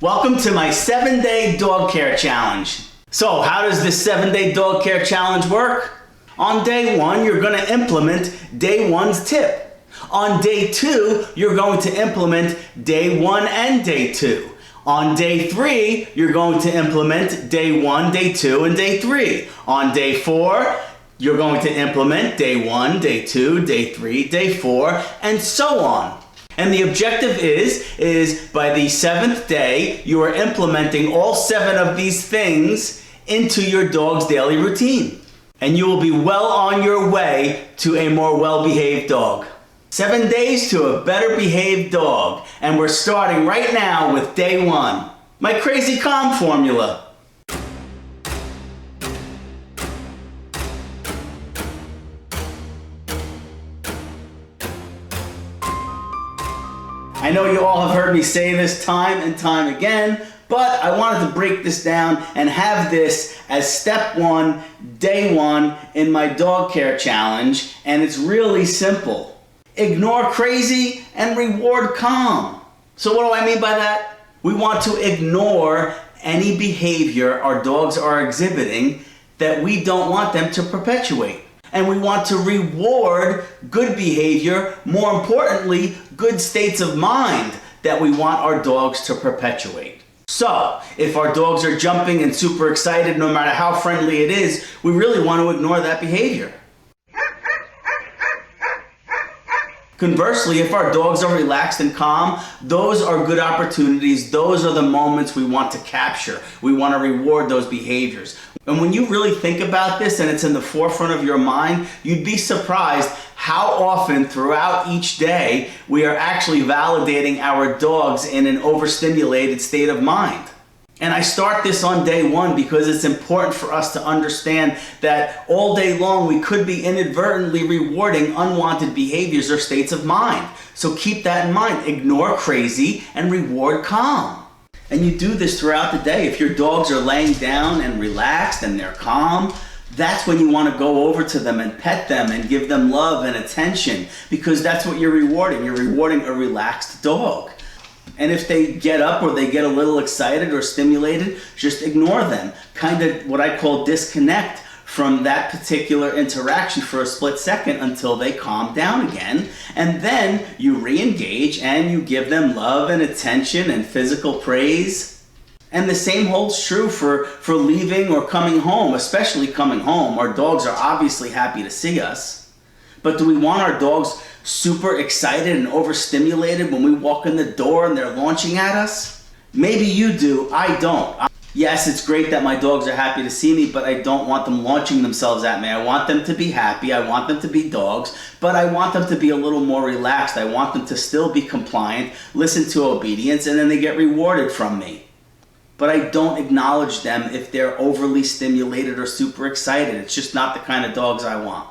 Welcome to my 7-day dog care challenge. So how does this 7-day dog care challenge work? On day 1, you're going to implement day 1's tip. On day 2, you're going to implement day 1 and day 2. On day 3, you're going to implement day 1, day 2, and day 3. On day 4, you're going to implement day 1, day 2, day 3, day 4, and so on. And the objective is by the 7th day, you are implementing all 7 of these things into your dog's daily routine. And you will be well on your way to a more well-behaved dog. 7 days to a better behaved dog. And we're starting right now with day 1. My crazy calm formula. I know you all have heard me say this time and time again, but I wanted to break this down and have this as step 1, day 1 in my dog care challenge, and it's really simple. Ignore crazy and reward calm. So what do I mean by that? We want to ignore any behavior our dogs are exhibiting that we don't want them to perpetuate. And we want to reward good behavior, more importantly, good states of mind that we want our dogs to perpetuate. So, if our dogs are jumping and super excited, no matter how friendly it is, we really want to ignore that behavior. Conversely, if our dogs are relaxed and calm, those are good opportunities. Those are the moments we want to capture. We want to reward those behaviors. And when you really think about this and it's in the forefront of your mind, you'd be surprised how often throughout each day we are actually validating our dogs in an overstimulated state of mind. And I start this on day 1 because it's important for us to understand that all day long we could be inadvertently rewarding unwanted behaviors or states of mind. So keep that in mind. Ignore crazy and reward calm. And you do this throughout the day. If your dogs are laying down and relaxed and they're calm, that's when you want to go over to them and pet them and give them love and attention, because that's what you're rewarding. You're rewarding a relaxed dog. And if they get up or they get a little excited or stimulated, just ignore them. Kind of what I call disconnect from that particular interaction for a split second until they calm down again. And then you re-engage and you give them love and attention and physical praise. And the same holds true for leaving or coming home, especially coming home. Our dogs are obviously happy to see us. But do we want our dogs super excited and overstimulated when we walk in the door and they're launching at us? Maybe you do, I don't. Yes, it's great that my dogs are happy to see me, but I don't want them launching themselves at me. I want them to be happy, I want them to be dogs, but I want them to be a little more relaxed. I want them to still be compliant, listen to obedience, and then they get rewarded from me. But I don't acknowledge them if they're overly stimulated or super excited. It's just not the kind of dogs I want.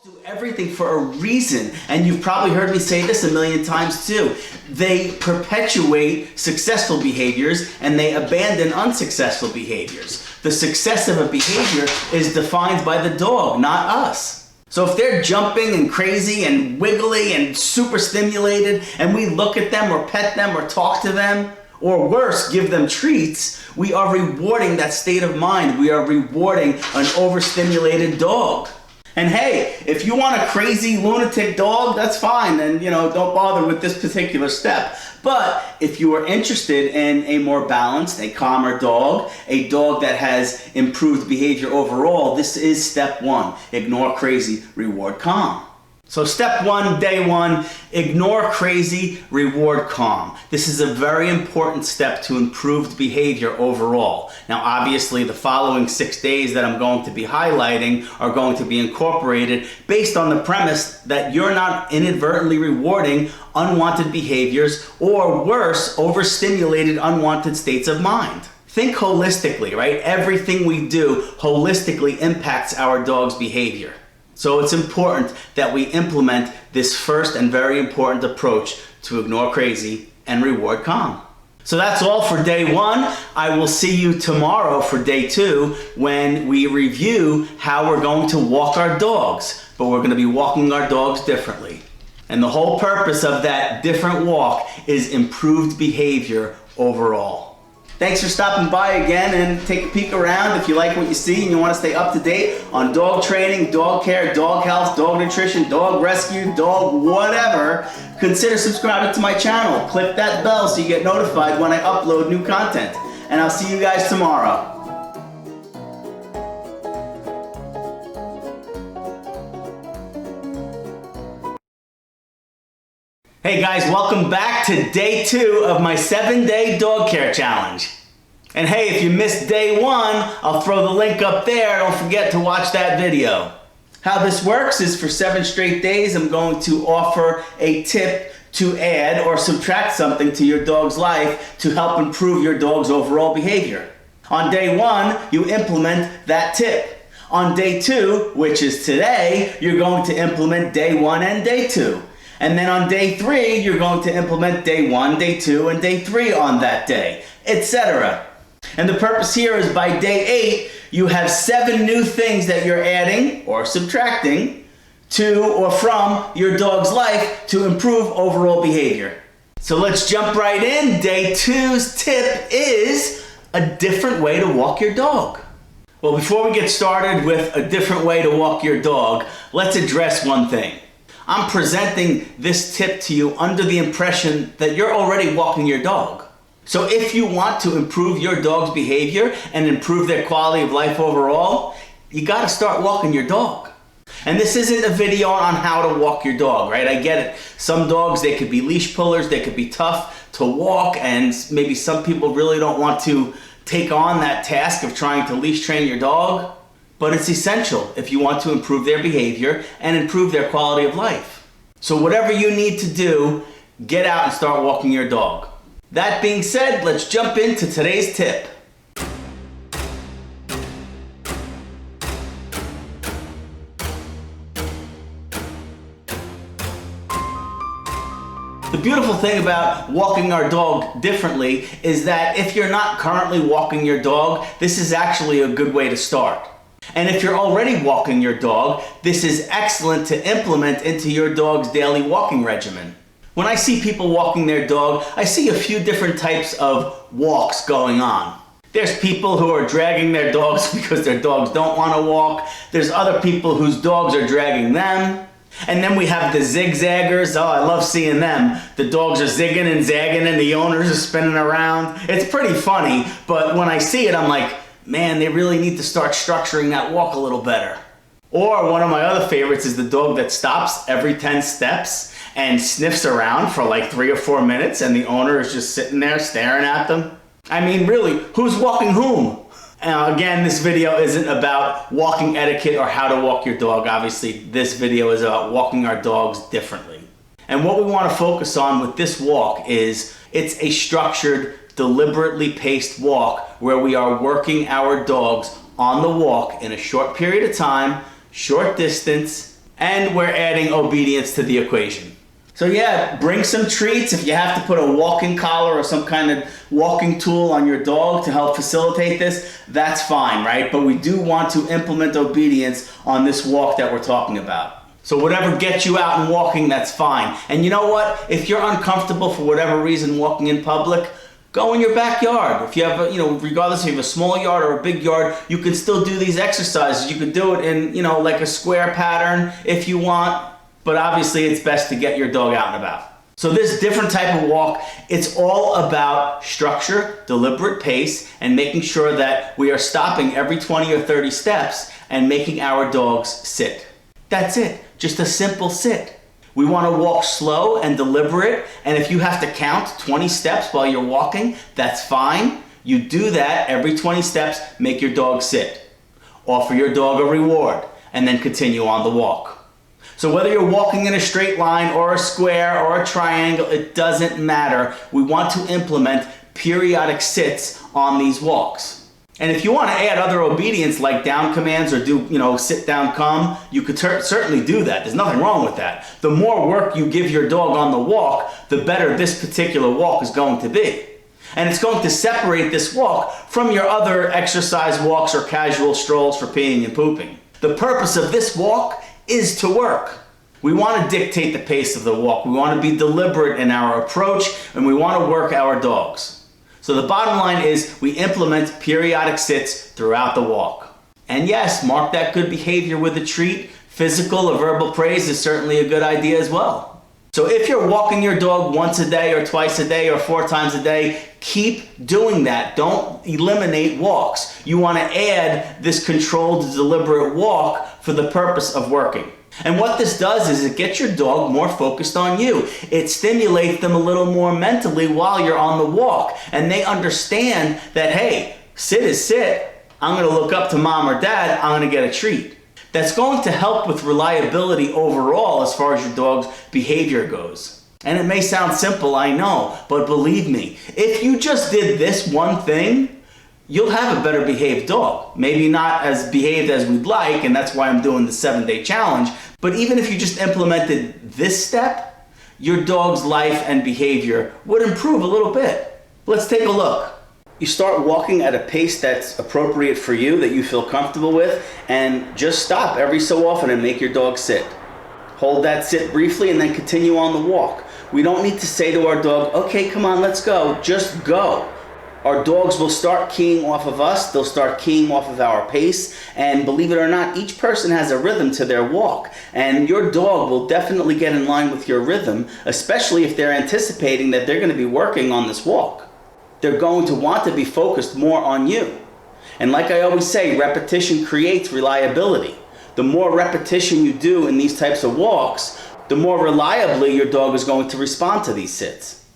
Do everything for a reason, and you've probably heard me say this a million times too. They perpetuate successful behaviors and they abandon unsuccessful behaviors. The success of a behavior is defined by the dog, not us. So if they're jumping and crazy and wiggly and super stimulated and we look at them or pet them or talk to them, or worse, give them treats, we are rewarding that state of mind. We are rewarding an overstimulated dog. And hey, if you want a crazy lunatic dog, that's fine, and don't bother with this particular step. But if you are interested in a more balanced, a calmer dog, a dog that has improved behavior overall, this is step 1. Ignore crazy, reward calm. So step 1, day 1, ignore crazy, reward calm. This is a very important step to improved behavior overall. Now obviously the following 6 days that I'm going to be highlighting are going to be incorporated based on the premise that you're not inadvertently rewarding unwanted behaviors or worse, overstimulated unwanted states of mind. Think holistically, right? Everything we do holistically impacts our dog's behavior. So it's important that we implement this first and very important approach to ignore crazy and reward calm. So that's all for day 1. I will see you tomorrow for day 2 when we review how we're going to walk our dogs. But we're going to be walking our dogs differently. And the whole purpose of that different walk is improved behavior overall. Thanks for stopping by again, and take a peek around if you like what you see and you want to stay up to date on dog training, dog care, dog health, dog nutrition, dog rescue, dog whatever. Consider subscribing to my channel. Click that bell so you get notified when I upload new content. And I'll see you guys tomorrow. Hey guys, welcome back to day 2 of my 7-day dog care challenge. And hey, if you missed day 1, I'll throw the link up there. Don't forget to watch that video. How this works is for 7 straight days, I'm going to offer a tip to add or subtract something to your dog's life to help improve your dog's overall behavior. On day 1, you implement that tip. On day 2, which is today, you're going to implement day 1 and day 2. And then on day 3, you're going to implement day 1, day 2, and day 3 on that day, etc. And the purpose here is by day 8, you have 7 new things that you're adding or subtracting to or from your dog's life to improve overall behavior. So let's jump right in. Day 2's tip is a different way to walk your dog. Well, before we get started with a different way to walk your dog, let's address one thing. I'm presenting this tip to you under the impression that you're already walking your dog. So if you want to improve your dog's behavior and improve their quality of life overall, you gotta start walking your dog. And this isn't a video on how to walk your dog, right? I get it. Some dogs, they could be leash pullers, they could be tough to walk, and maybe some people really don't want to take on that task of trying to leash train your dog. But it's essential if you want to improve their behavior and improve their quality of life. So whatever you need to do, get out and start walking your dog. That being said, let's jump into today's tip. The beautiful thing about walking our dog differently is that if you're not currently walking your dog, this is actually a good way to start. And if you're already walking your dog, this is excellent to implement into your dog's daily walking regimen. When I see people walking their dog, I see a few different types of walks going on. There's people who are dragging their dogs because their dogs don't want to walk. There's other people whose dogs are dragging them. And then we have the zigzaggers. Oh, I love seeing them. The dogs are zigging and zagging and the owners are spinning around. It's pretty funny, but when I see it, I'm like, man, they really need to start structuring that walk a little better. Or one of my other favorites is the dog that stops every 10 steps and sniffs around for like 3 or 4 minutes and the owner is just sitting there staring at them. I mean, really, who's walking whom? Again, this video isn't about walking etiquette or how to walk your dog. Obviously, this video is about walking our dogs differently. And what we want to focus on with this walk is it's a structured, deliberately paced walk where we are working our dogs on the walk in a short period of time, short distance, and we're adding obedience to the equation. So yeah, bring some treats. If you have to put a walking collar or some kind of walking tool on your dog to help facilitate this, that's fine, right? But we do want to implement obedience on this walk that we're talking about. So whatever gets you out and walking, that's fine. And you know what? If you're uncomfortable for whatever reason walking in public, go in your backyard. If you have, regardless if you have a small yard or a big yard, you can still do these exercises. You could do it in, like a square pattern if you want, but obviously it's best to get your dog out and about. So this different type of walk, it's all about structure, deliberate pace, and making sure that we are stopping every 20 or 30 steps and making our dogs sit. That's it, just a simple sit. We want to walk slow and deliberate, and if you have to count 20 steps while you're walking, that's fine. You do that every 20 steps, make your dog sit. Offer your dog a reward, and then continue on the walk. So whether you're walking in a straight line or a square or a triangle, it doesn't matter. We want to implement periodic sits on these walks. And if you want to add other obedience like down commands or do, sit down, come, you could certainly do that. There's nothing wrong with that. The more work you give your dog on the walk, the better this particular walk is going to be. And it's going to separate this walk from your other exercise walks or casual strolls for peeing and pooping. The purpose of this walk is to work. We want to dictate the pace of the walk. We want to be deliberate in our approach, and we want to work our dogs. So the bottom line is we implement periodic sits throughout the walk. And yes, mark that good behavior with a treat. Physical or verbal praise is certainly a good idea as well. So if you're walking your dog once a day or twice a day or 4 times a day, keep doing that. Don't eliminate walks. You want to add this controlled, deliberate walk for the purpose of working. And what this does is it gets your dog more focused on you. It stimulates them a little more mentally while you're on the walk. And they understand that, hey, sit is sit. I'm going to look up to mom or dad. I'm going to get a treat. That's going to help with reliability overall as far as your dog's behavior goes. And it may sound simple, I know, but believe me, if you just did this one thing, you'll have a better behaved dog. Maybe not as behaved as we'd like, and that's why I'm doing the 7-day challenge, but even if you just implemented this step, your dog's life and behavior would improve a little bit. Let's take a look. You start walking at a pace that's appropriate for you, that you feel comfortable with, and just stop every so often and make your dog sit. Hold that sit briefly and then continue on the walk. We don't need to say to our dog, okay, come on, let's go. Just go. Our dogs will start keying off of us. They'll start keying off of our pace. And believe it or not, each person has a rhythm to their walk. And your dog will definitely get in line with your rhythm, especially if they're anticipating that they're going to be working on this walk. They're going to want to be focused more on you. And like I always say, repetition creates reliability. The more repetition you do in these types of walks, the more reliably your dog is going to respond to these sits.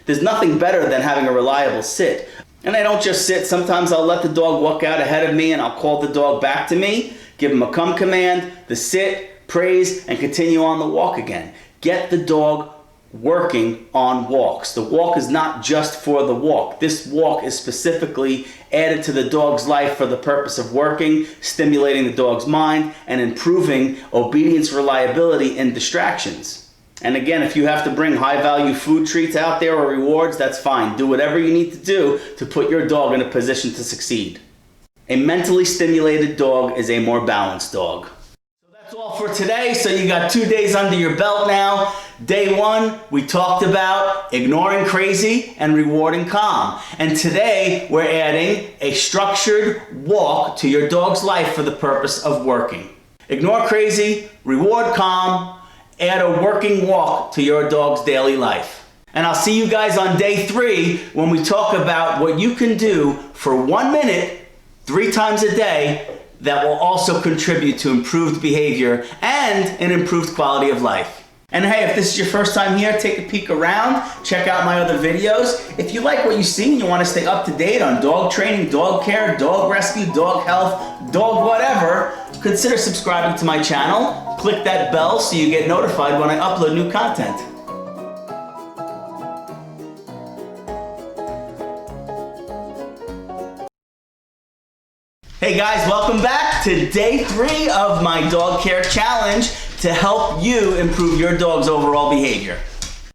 There's nothing better than having a reliable sit. And I don't just sit. Sometimes I'll let the dog walk out ahead of me and I'll call the dog back to me, give him a come command, the sit, praise, and continue on the walk again. Get the dog working on walks. The walk is not just for the walk. This walk is specifically added to the dog's life for the purpose of working, stimulating the dog's mind, and improving obedience, reliability, and distractions. And again, if you have to bring high-value food treats out there or rewards, that's fine. Do whatever you need to do to put your dog in a position to succeed. A mentally stimulated dog is a more balanced dog. That's all for today. So you got 2 days under your belt now. Day 1, we talked about ignoring crazy and rewarding calm. And today we're adding a structured walk to your dog's life for the purpose of working. Ignore crazy, reward calm, add a working walk to your dog's daily life. And I'll see you guys on day 3 when we talk about what you can do for 1 minute, 3 times a day, that will also contribute to improved behavior and an improved quality of life. And hey, if this is your first time here, take a peek around, check out my other videos. If you like what you see and you want to stay up to date on dog training, dog care, dog rescue, dog health, dog whatever, consider subscribing to my channel. Click that bell so you get notified when I upload new content. Hey guys, welcome back to day 3 of my dog care challenge to help you improve your dog's overall behavior.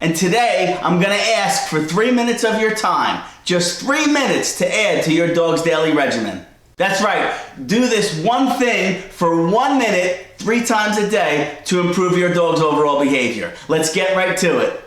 And today, I'm gonna ask for 3 minutes of your time, just 3 minutes to add to your dog's daily regimen. That's right, do this one thing for 1 minute, 3 times a day to improve your dog's overall behavior. Let's get right to it.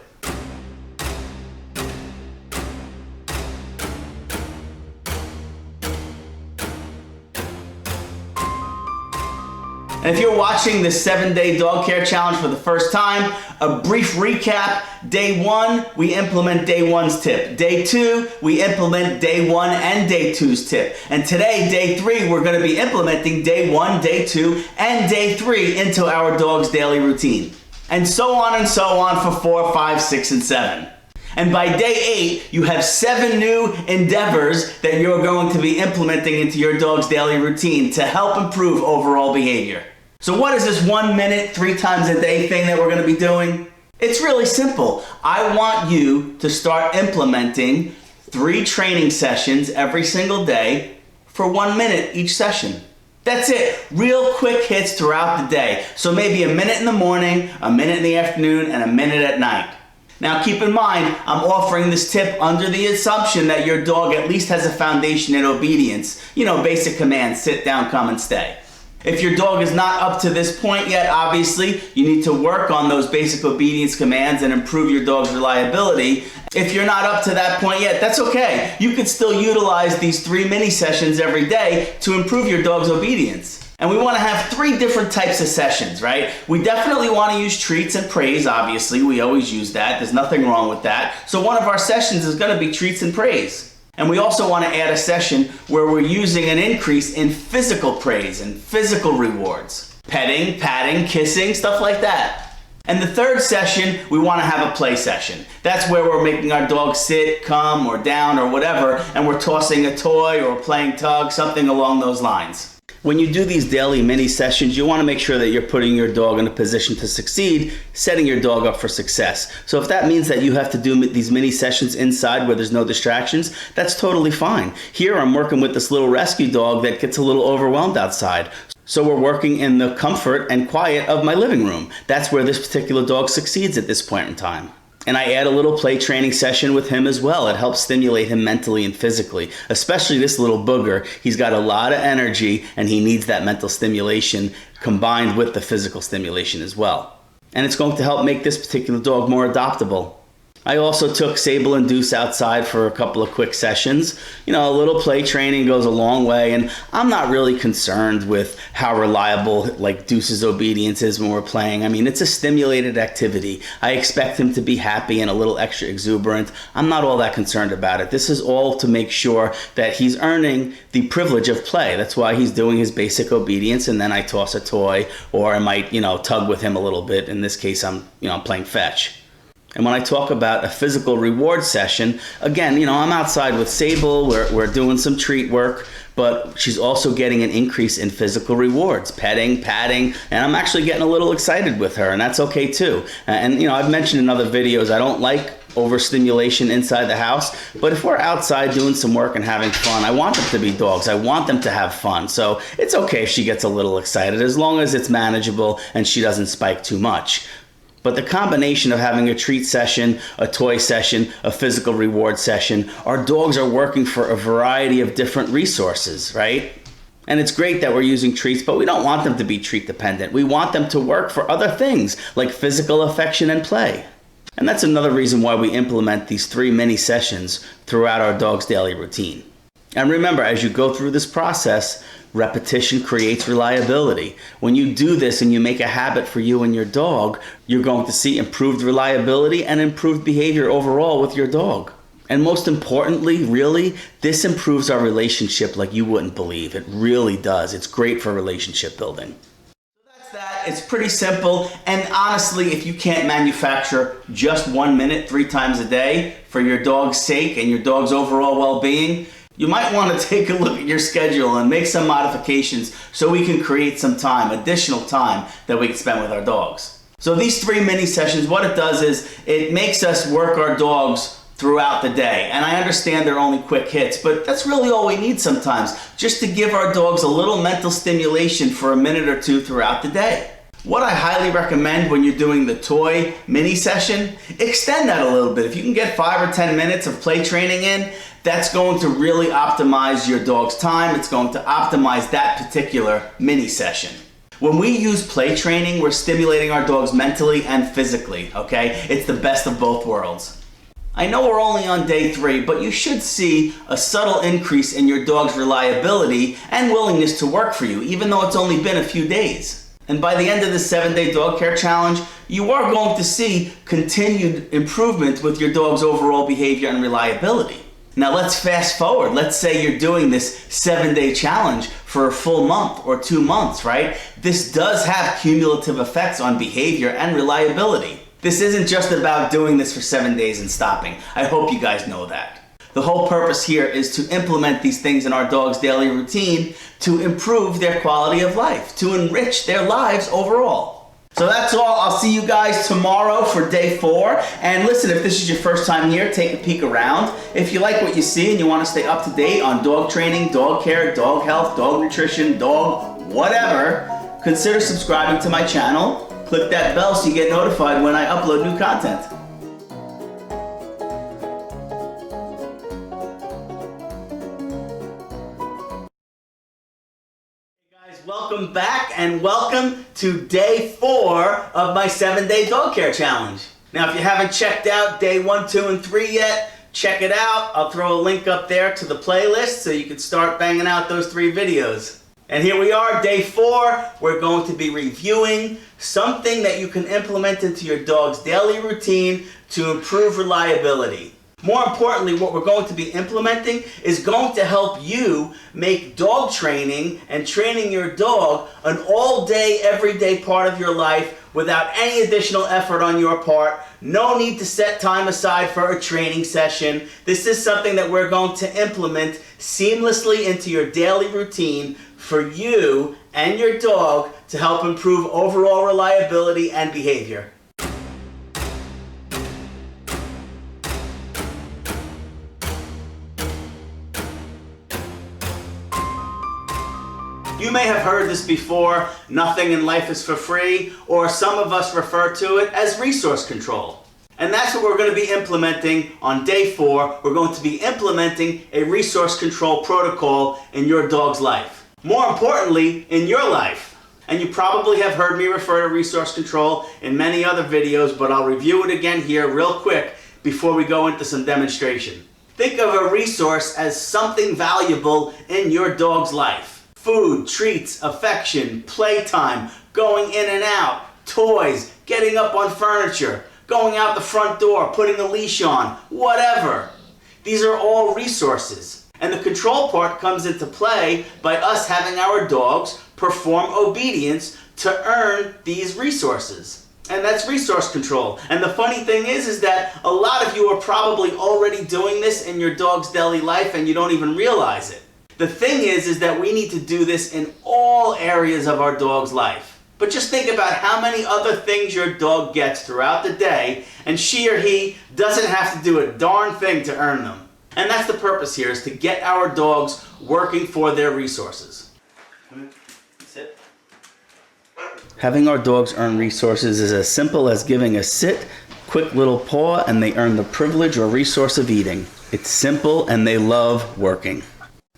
And if you're watching this 7-day dog care challenge for the first time, a brief recap. Day 1, we implement day 1's tip. Day 2, we implement day 1 and day 2's tip. And today, day 3, we're going to be implementing day 1, day 2, and day 3 into our dog's daily routine. And so on for 4, 5, 6, and 7. And by day 8, you have 7 new endeavors that you're going to be implementing into your dog's daily routine to help improve overall behavior. So what is this 1 minute, 3 times a day thing that we're going to be doing? It's really simple. I want you to start implementing 3 training sessions every single day for 1 minute each session. That's it. Real quick hits throughout the day. So maybe a minute in the morning, a minute in the afternoon, and a minute at night. Now keep in mind, I'm offering this tip under the assumption that your dog at least has a foundation in obedience. You know, basic commands, sit down, come, and stay. If your dog is not up to this point yet, obviously, you need to work on those basic obedience commands and improve your dog's reliability. If you're not up to that point yet, that's okay. You can still utilize these 3 mini sessions every day to improve your dog's obedience. And we want to have 3 different types of sessions, right? We definitely want to use treats and praise, obviously. We always use that. There's nothing wrong with that. So one of our sessions is going to be treats and praise. And we also want to add a session where we're using an increase in physical praise and physical rewards. Petting, patting, kissing, stuff like that. And the third session, we want to have a play session. That's where we're making our dog sit, come, or down, or whatever, and we're tossing a toy or playing tug, something along those lines. When you do these daily mini sessions, you want to make sure that you're putting your dog in a position to succeed, setting your dog up for success. So if that means that you have to do these mini sessions inside where there's no distractions, that's totally fine. Here I'm working with this little rescue dog that gets a little overwhelmed outside. So we're working in the comfort and quiet of my living room. That's where this particular dog succeeds at this point in time. And I add a little play training session with him as well. It helps stimulate him mentally and physically, especially this little booger. He's got a lot of energy and he needs that mental stimulation combined with the physical stimulation as well. And it's going to help make this particular dog more adoptable. I also took Sable and Deuce outside for a couple of quick sessions. You know, a little play training goes a long way, and I'm not really concerned with how reliable like Deuce's obedience is when we're playing. I mean, it's a stimulated activity. I expect him to be happy and a little extra exuberant. I'm not all that concerned about it. This is all to make sure that he's earning the privilege of play. That's why he's doing his basic obedience, and then I toss a toy, or I might, tug with him a little bit. In this case, I'm playing fetch. And when I talk about a physical reward session, again, I'm outside with Sable, we're doing some treat work, but she's also getting an increase in physical rewards, petting, patting, and I'm actually getting a little excited with her, and that's okay too. And I've mentioned in other videos, I don't like overstimulation inside the house, but if we're outside doing some work and having fun, I want them to be dogs. I want them to have fun. So it's okay if she gets a little excited, as long as it's manageable and she doesn't spike too much. But the combination of having a treat session, a toy session, a physical reward session, our dogs are working for a variety of different resources, right? And it's great that we're using treats, but we don't want them to be treat dependent. We want them to work for other things like physical affection and play. And that's another reason why we implement these 3 mini sessions throughout our dog's daily routine. And remember, as you go through this process, repetition creates reliability. When you do this and you make a habit for you and your dog, you're going to see improved reliability and improved behavior overall with your dog. And most importantly, really, this improves our relationship like you wouldn't believe. It really does. It's great for relationship building. So that's that. It's pretty simple. And honestly, if you can't manufacture just 1 minute 3 times a day for your dog's sake and your dog's overall well-being, you might want to take a look at your schedule and make some modifications so we can create some time, additional time that we can spend with our dogs. So these 3 mini sessions, what it does is it makes us work our dogs throughout the day. And I understand they're only quick hits, but that's really all we need sometimes, just to give our dogs a little mental stimulation for a minute or 2 throughout the day. What I highly recommend when you're doing the toy mini session, extend that a little bit. If you can get 5 or 10 minutes of play training in, that's going to really optimize your dog's time. It's going to optimize that particular mini session. When we use play training, we're stimulating our dogs mentally and physically, okay? It's the best of both worlds. I know we're only on day 3, but you should see a subtle increase in your dog's reliability and willingness to work for you, even though it's only been a few days. And by the end of the 7-day dog care challenge, you are going to see continued improvement with your dog's overall behavior and reliability. Now let's fast forward. Let's say you're doing this 7-day challenge for a full month or 2 months, right? This does have cumulative effects on behavior and reliability. This isn't just about doing this for 7 days and stopping. I hope you guys know that. The whole purpose here is to implement these things in our dog's daily routine to improve their quality of life, to enrich their lives overall. So that's all. I'll see you guys tomorrow for day 4. And listen, if this is your first time here, take a peek around. If you like what you see and you want to stay up to date on dog training, dog care, dog health, dog nutrition, dog whatever, consider subscribing to my channel. Click that bell so you get notified when I upload new content. Welcome back and welcome to day 4 of my 7-day dog care challenge. Now if you haven't checked out day 1, 2, and 3 yet, check it out. I'll throw a link up there to the playlist so you can start banging out those 3 videos. And here we are, day 4. We're going to be reviewing something that you can implement into your dog's daily routine to improve reliability. More importantly, what we're going to be implementing is going to help you make dog training and training your dog an all-day, everyday part of your life without any additional effort on your part. No need to set time aside for a training session. This is something that we're going to implement seamlessly into your daily routine for you and your dog to help improve overall reliability and behavior. You may have heard this before, nothing in life is for free, or some of us refer to it as resource control. And that's what we're going to be implementing on day 4. We're going to be implementing a resource control protocol in your dog's life. More importantly, in your life. And you probably have heard me refer to resource control in many other videos, but I'll review it again here real quick before we go into some demonstration. Think of a resource as something valuable in your dog's life. Food, treats, affection, playtime, going in and out, toys, getting up on furniture, going out the front door, putting a leash on, whatever. These are all resources. And the control part comes into play by us having our dogs perform obedience to earn these resources. And that's resource control. And the funny thing is that a lot of you are probably already doing this in your dog's daily life and you don't even realize it. The thing is that we need to do this in all areas of our dog's life. But just think about how many other things your dog gets throughout the day, and she or he doesn't have to do a darn thing to earn them. And that's the purpose here, is to get our dogs working for their resources. Sit. Having our dogs earn resources is as simple as giving a sit, quick little paw, and they earn the privilege or resource of eating. It's simple and they love working.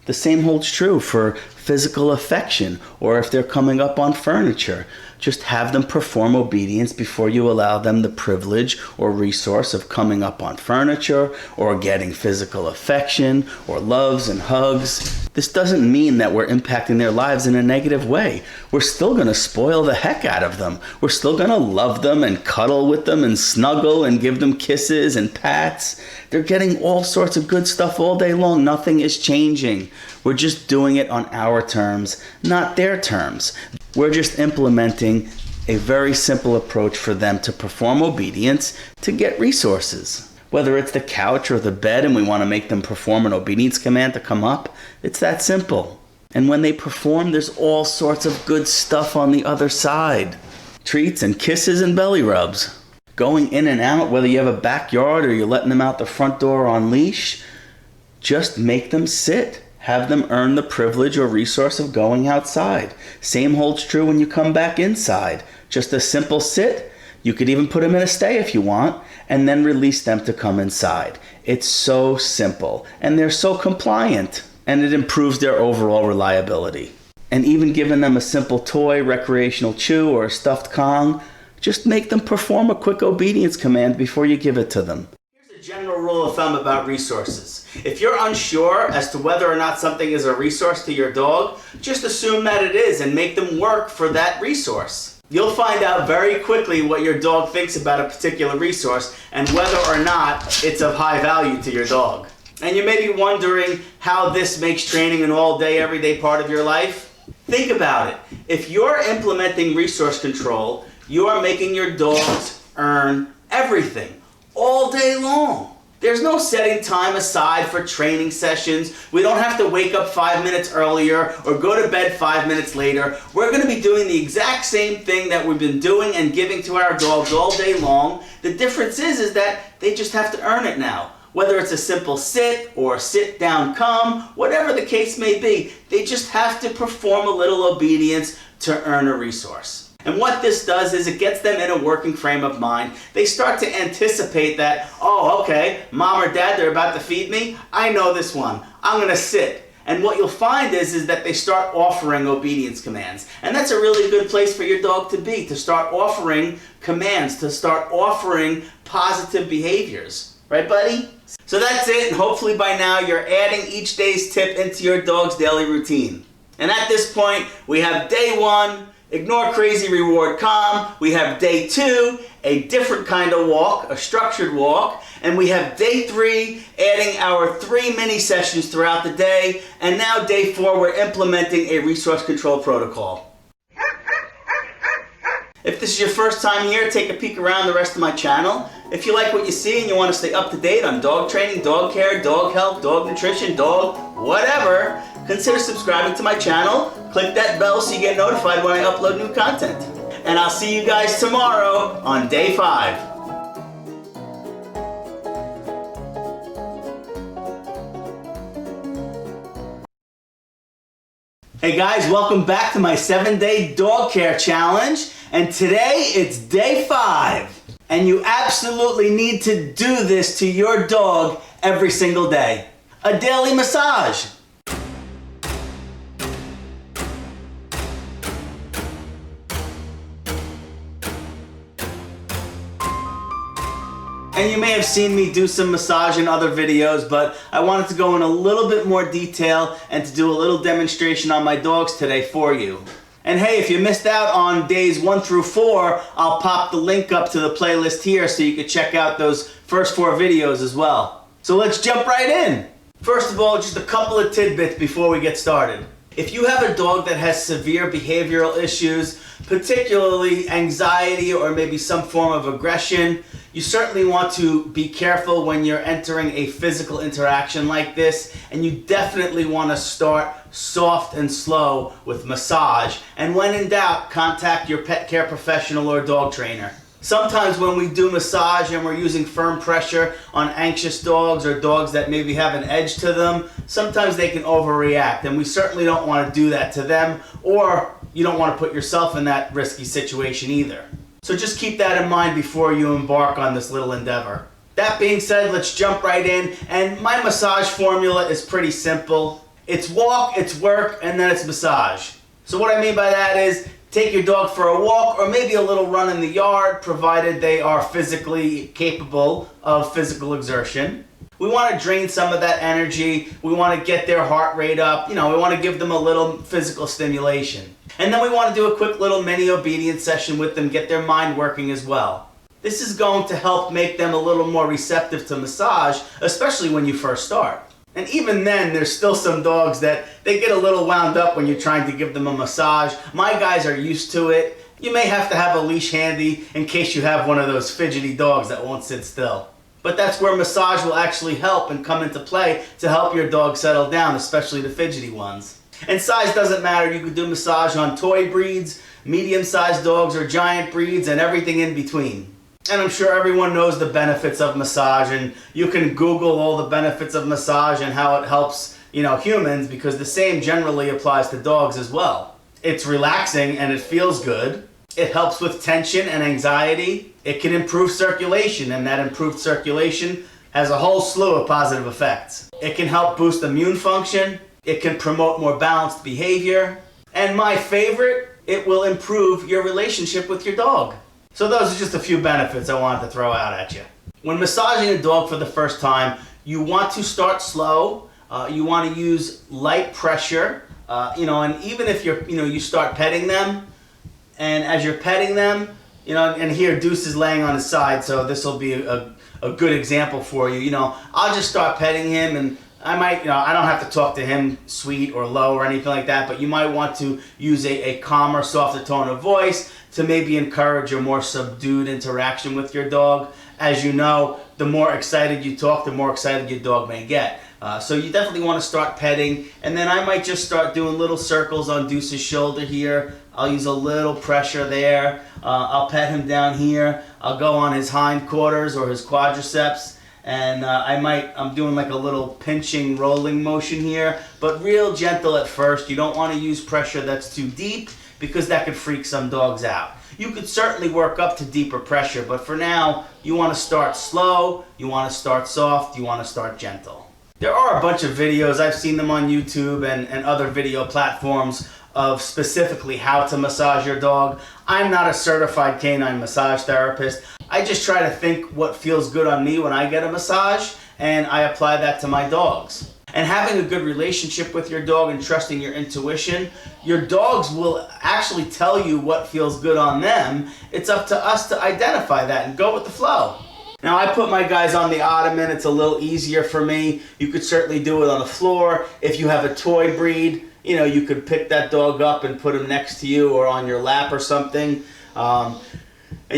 The same holds true for physical affection, or if they're coming up on furniture. Just have them perform obedience before you allow them the privilege or resource of coming up on furniture, or getting physical affection, or loves and hugs. This doesn't mean that we're impacting their lives in a negative way. We're still going to spoil the heck out of them. We're still going to love them and cuddle with them and snuggle and give them kisses and pats. They're getting all sorts of good stuff all day long. Nothing is changing. We're just doing it on our terms, not their terms. We're just implementing a very simple approach for them to perform obedience to get resources. Whether it's the couch or the bed and we want to make them perform an obedience command to come up, it's that simple. And when they perform, there's all sorts of good stuff on the other side. Treats and kisses and belly rubs. Going in and out, whether you have a backyard or you're letting them out the front door on leash, just make them sit. Have them earn the privilege or resource of going outside. Same holds true when you come back inside. Just a simple sit. You could even put them in a stay if you want, and then release them to come inside. It's so simple, and they're so compliant, and it improves their overall reliability. And even giving them a simple toy, recreational chew, or a stuffed Kong, just make them perform a quick obedience command before you give it to them. Here's a general rule of thumb about resources. If you're unsure as to whether or not something is a resource to your dog, just assume that it is and make them work for that resource. You'll find out very quickly what your dog thinks about a particular resource and whether or not it's of high value to your dog. And you may be wondering how this makes training an all-day, everyday part of your life. Think about it. If you're implementing resource control, you are making your dogs earn everything all day long. There's no setting time aside for training sessions. We don't have to wake up 5 minutes earlier or go to bed 5 minutes later. We're going to be doing the exact same thing that we've been doing and giving to our dogs all day long. The difference is that they just have to earn it now. Whether it's a simple sit or sit down come, whatever the case may be, they just have to perform a little obedience to earn a resource. And what this does is it gets them in a working frame of mind. They start to anticipate that, oh, okay, mom or dad, they're about to feed me. I know this one. I'm going to sit. And what you'll find is that they start offering obedience commands. And that's a really good place for your dog to be, to start offering commands, to start offering positive behaviors. Right, buddy? So that's it, and hopefully by now you're adding each day's tip into your dog's daily routine. And at this point, we have day 1, ignore crazy, reward calm. We have day 2, a different kind of walk, a structured walk. And we have day 3, adding our 3 mini sessions throughout the day. And now day 4, we're implementing a resource control protocol. If this is your first time here, take a peek around the rest of my channel. If you like what you see and you want to stay up to date on dog training, dog care, dog health, dog nutrition, dog whatever, consider subscribing to my channel. Click that bell so you get notified when I upload new content. And I'll see you guys tomorrow on day 5. Hey guys, welcome back to my 7-day dog care challenge. And today it's day 5. And you absolutely need to do this to your dog every single day. A daily massage. And you may have seen me do some massage in other videos, but I wanted to go in a little bit more detail and to do a little demonstration on my dogs today for you. And hey, if you missed out on days 1 through 4, I'll pop the link up to the playlist here so you can check out those first 4 videos as well. So let's jump right in. First of all, just a couple of tidbits before we get started. If you have a dog that has severe behavioral issues, particularly anxiety or maybe some form of aggression, you certainly want to be careful when you're entering a physical interaction like this, and you definitely want to start soft and slow with massage, and when in doubt, contact your pet care professional or dog trainer. Sometimes when we do massage and we're using firm pressure on anxious dogs or dogs that maybe have an edge to them, sometimes they can overreact, and we certainly don't want to do that to them, or you don't want to put yourself in that risky situation either. So just keep that in mind before you embark on this little endeavor. That being said, let's jump right in, and my massage formula is pretty simple. It's walk, it's work, and then it's massage. So what I mean by that is, take your dog for a walk or maybe a little run in the yard, provided they are physically capable of physical exertion. We want to drain some of that energy. We want to get their heart rate up. We want to give them a little physical stimulation. And then we want to do a quick little mini obedience session with them, get their mind working as well. This is going to help make them a little more receptive to massage, especially when you first start. And even then, there's still some dogs that they get a little wound up when you're trying to give them a massage. My guys are used to it. You may have to have a leash handy in case you have one of those fidgety dogs that won't sit still. But that's where massage will actually help and come into play to help your dog settle down, especially the fidgety ones. And size doesn't matter. You can do massage on toy breeds, medium-sized dogs, or giant breeds, and everything in between. And I'm sure everyone knows the benefits of massage, and you can Google all the benefits of massage and how it helps, humans, because the same generally applies to dogs as well. It's relaxing and it feels good. It helps with tension and anxiety. It can improve circulation, and that improved circulation has a whole slew of positive effects. It can help boost immune function. It can promote more balanced behavior. And my favorite, it will improve your relationship with your dog. So those are just a few benefits I wanted to throw out at you. When massaging a dog for the first time, you want to start slow. You want to use light pressure. And even if you start petting them, and as you're petting them, and here Deuce is laying on his side, so this will be a good example for you. I'll just start petting him, and I might, I don't have to talk to him sweet or low or anything like that, but you might want to use a calmer, softer tone of voice to maybe encourage a more subdued interaction with your dog. As you know, the more excited you talk, the more excited your dog may get. So you definitely want to start petting, and then I might just start doing little circles on Deuce's shoulder here. I'll use a little pressure there. I'll pet him down here. I'll go on his hindquarters or his quadriceps, and I'm doing like a little pinching, rolling motion here, but real gentle at first. You don't want to use pressure that's too deep, because that could freak some dogs out. You could certainly work up to deeper pressure, but for now, you want to start slow, you want to start soft, you want to start gentle. There are a bunch of videos, I've seen them on YouTube and other video platforms of specifically how to massage your dog. I'm not a certified canine massage therapist. I just try to think what feels good on me when I get a massage, and I apply that to my dogs. And having a good relationship with your dog and trusting your intuition, your dogs will actually tell you what feels good on them. It's up to us to identify that and go with the flow. Now, I put my guys on the ottoman. It's a little easier for me. You could certainly do it on the floor. If you have a toy breed, you know, you could pick that dog up and put him next to you or on your lap or something. And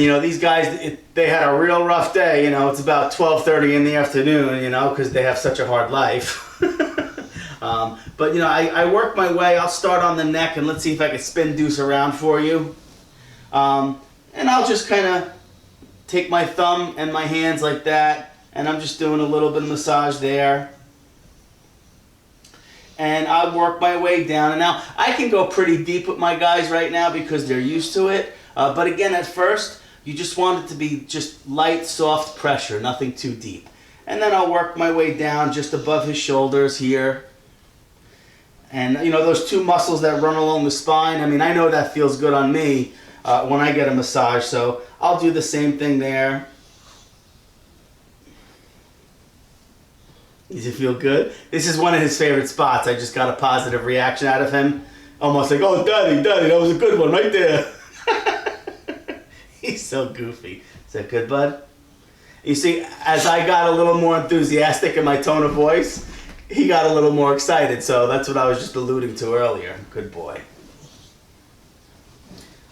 you know, these guys, they had a real rough day. You know, it's about 12:30 in the afternoon, you know, because they have such a hard life. But you know, I work my way. I'll start on the neck, and let's see if I can spin Deuce around for you. And I'll just kind of take my thumb and my hands like that, and I'm just doing a little bit of massage there. And I'll work my way down. And now I can go pretty deep with my guys right now because they're used to it. But again, at first, you just want it to be just light, soft pressure, nothing too deep. And then I'll work my way down just above his shoulders here. And you know, those two muscles that run along the spine, I mean, I know that feels good on me when I get a massage. So I'll do the same thing there. Does it feel good? This is one of his favorite spots. I just got a positive reaction out of him. Almost like, oh, Daddy, that was a good one right there. He's so goofy. Is that good, bud? You see, as I got a little more enthusiastic in my tone of voice, he got a little more excited. So that's what I was just alluding to earlier. Good boy.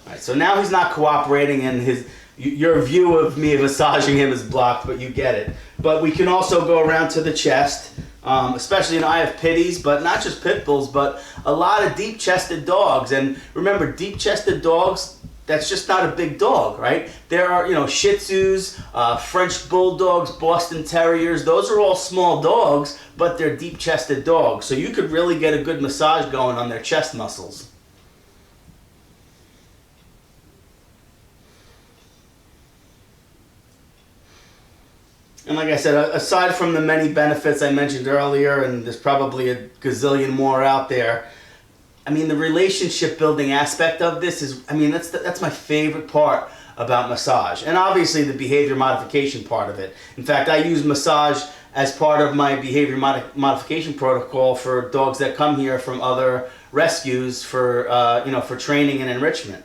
All right, so now he's not cooperating, and your view of me massaging him is blocked, but you get it. But we can also go around to the chest, especially, you know, I have pitties, but not just pit bulls, but a lot of deep-chested dogs. And remember, deep-chested dogs, that's just not a big dog, right? There are, you know, Shih Tzus, French Bulldogs, Boston Terriers. Those are all small dogs, but they're deep-chested dogs. So you could really get a good massage going on their chest muscles. And like I said, aside from the many benefits I mentioned earlier, and there's probably a gazillion more out there, I mean, the relationship building aspect of this is, I mean, that's my favorite part about massage. And obviously the behavior modification part of it. In fact, I use massage as part of my behavior modification protocol for dogs that come here from other rescues for, you know, for training and enrichment.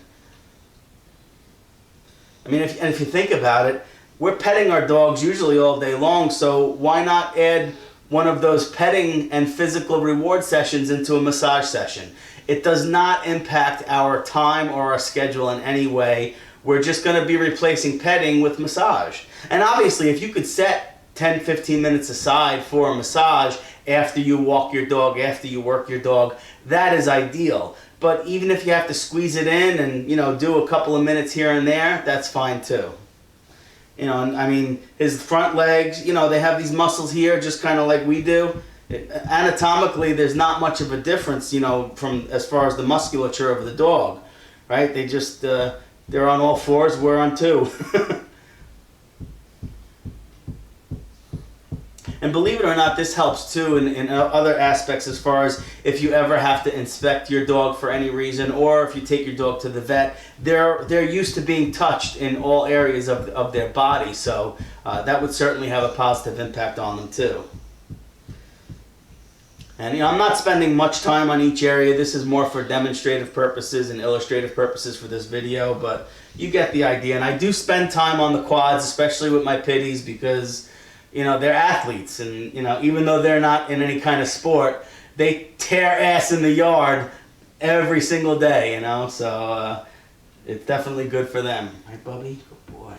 I mean, if you think about it, we're petting our dogs usually all day long, so why not add one of those petting and physical reward sessions into a massage session? It does not impact our time or our schedule in any way. We're just going to be replacing petting with massage. And obviously, if you could set 10-15 minutes aside for a massage after you walk your dog, after you work your dog, that is ideal. But even if you have to squeeze it in and, you know, do a couple of minutes here and there, that's fine too. You know, and I mean, his front legs, you know, they have these muscles here just kind of like we do. Anatomically, there's not much of a difference, you know, from as far as the musculature of the dog, right? They just, they're on all fours, we're on two. And believe it or not, this helps too in other aspects as far as if you ever have to inspect your dog for any reason, or if you take your dog to the vet, they're used to being touched in all areas of their body, so that would certainly have a positive impact on them too. And you know, I'm not spending much time on each area. This is more for demonstrative purposes and illustrative purposes for this video, but you get the idea. And I do spend time on the quads, especially with my pitties, because you know, they're athletes, and you know, even though they're not in any kind of sport, they tear ass in the yard every single day, you know, so it's definitely good for them. Right, Bubby? Good boy.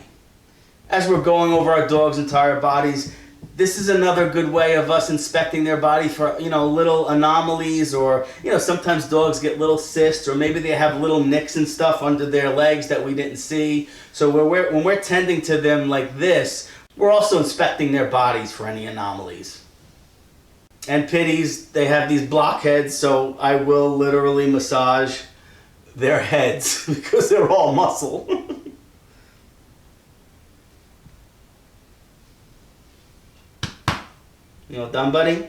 As we're going over our dog's entire bodies, this is another good way of us inspecting their body for, you know, little anomalies, or, you know, sometimes dogs get little cysts, or maybe they have little nicks and stuff under their legs that we didn't see. So when we're tending to them like this, we're also inspecting their bodies for any anomalies. And pitties, they have these blockheads, so I will literally massage their heads because they're all muscle. You all done, buddy?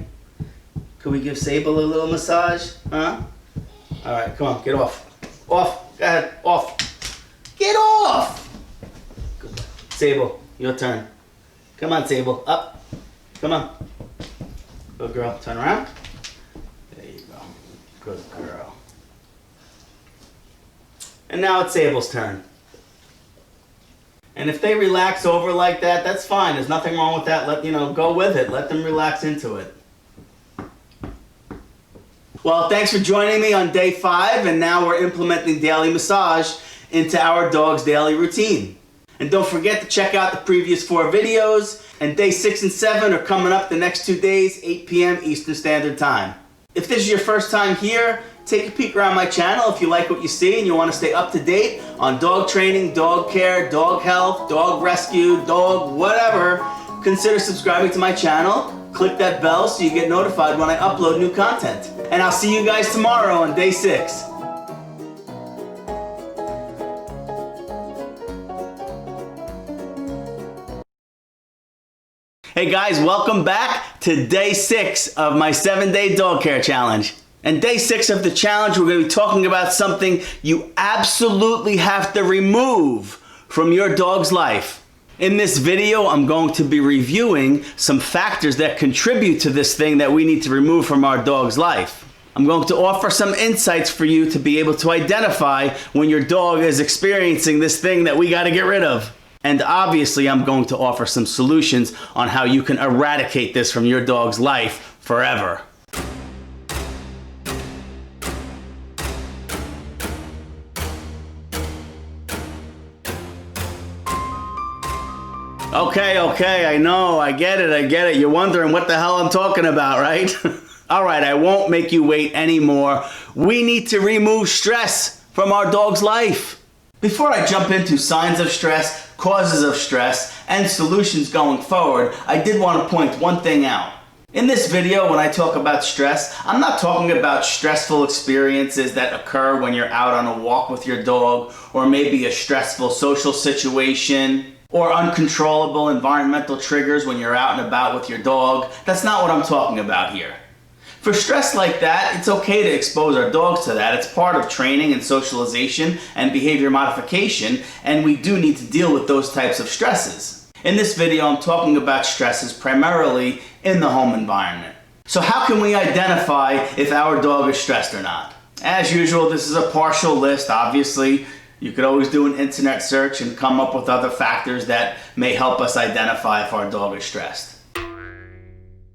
Could we give Sable a little massage? Huh? All right, come on, get off. Off, go ahead, off. Get off! Good boy. Sable, your turn. Come on, Sable, up. Come on. Good girl, turn around. There you go. Good girl. And now it's Sable's turn. And if they relax over like that, that's fine. There's nothing wrong with that. Go with it. Let them relax into it. Well, thanks for joining me on day 5, and now we're implementing daily massage into our dog's daily routine. And don't forget to check out the previous 4 videos, and day 6 and 7 are coming up the next 2 days, 8 p.m. Eastern Standard Time. If this is your first time here, take a peek around my channel if you like what you see and you want to stay up to date on dog training, dog care, dog health, dog rescue, dog whatever. Consider subscribing to my channel. Click that bell so you get notified when I upload new content. And I'll see you guys tomorrow on day 6. Hey guys, welcome back to day 6 of my 7-day dog care challenge. And day 6 of the challenge, we're going to be talking about something you absolutely have to remove from your dog's life. In this video, I'm going to be reviewing some factors that contribute to this thing that we need to remove from our dog's life. I'm going to offer some insights for you to be able to identify when your dog is experiencing this thing that we got to get rid of. And obviously, I'm going to offer some solutions on how you can eradicate this from your dog's life forever. Okay, I know, I get it. You're wondering what the hell I'm talking about, right? All right, I won't make you wait anymore. We need to remove stress from our dog's life. Before I jump into signs of stress, causes of stress, and solutions going forward, I did want to point one thing out. In this video, when I talk about stress, I'm not talking about stressful experiences that occur when you're out on a walk with your dog, or maybe a stressful social situation, or uncontrollable environmental triggers when you're out and about with your dog. That's not what I'm talking about here. For stress like that, it's okay to expose our dogs to that. It's part of training and socialization and behavior modification, and we do need to deal with those types of stresses. In this video, I'm talking about stresses primarily in the home environment. So how can we identify if our dog is stressed or not? As usual, this is a partial list, obviously. You could always do an internet search and come up with other factors that may help us identify if our dog is stressed.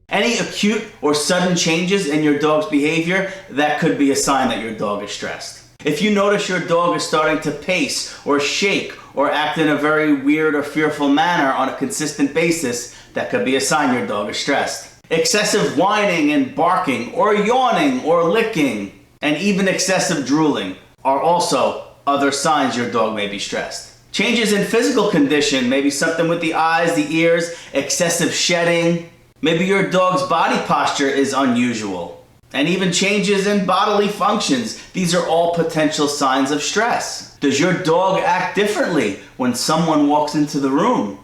Any acute or sudden changes in your dog's behavior, that could be a sign that your dog is stressed. If you notice your dog is starting to pace or shake or act in a very weird or fearful manner on a consistent basis, that could be a sign your dog is stressed. Excessive whining and barking or yawning or licking and even excessive drooling are also other signs your dog may be stressed. Changes in physical condition, maybe something with the eyes, the ears, excessive shedding. Maybe your dog's body posture is unusual. And even changes in bodily functions. These are all potential signs of stress. Does your dog act differently when someone walks into the room?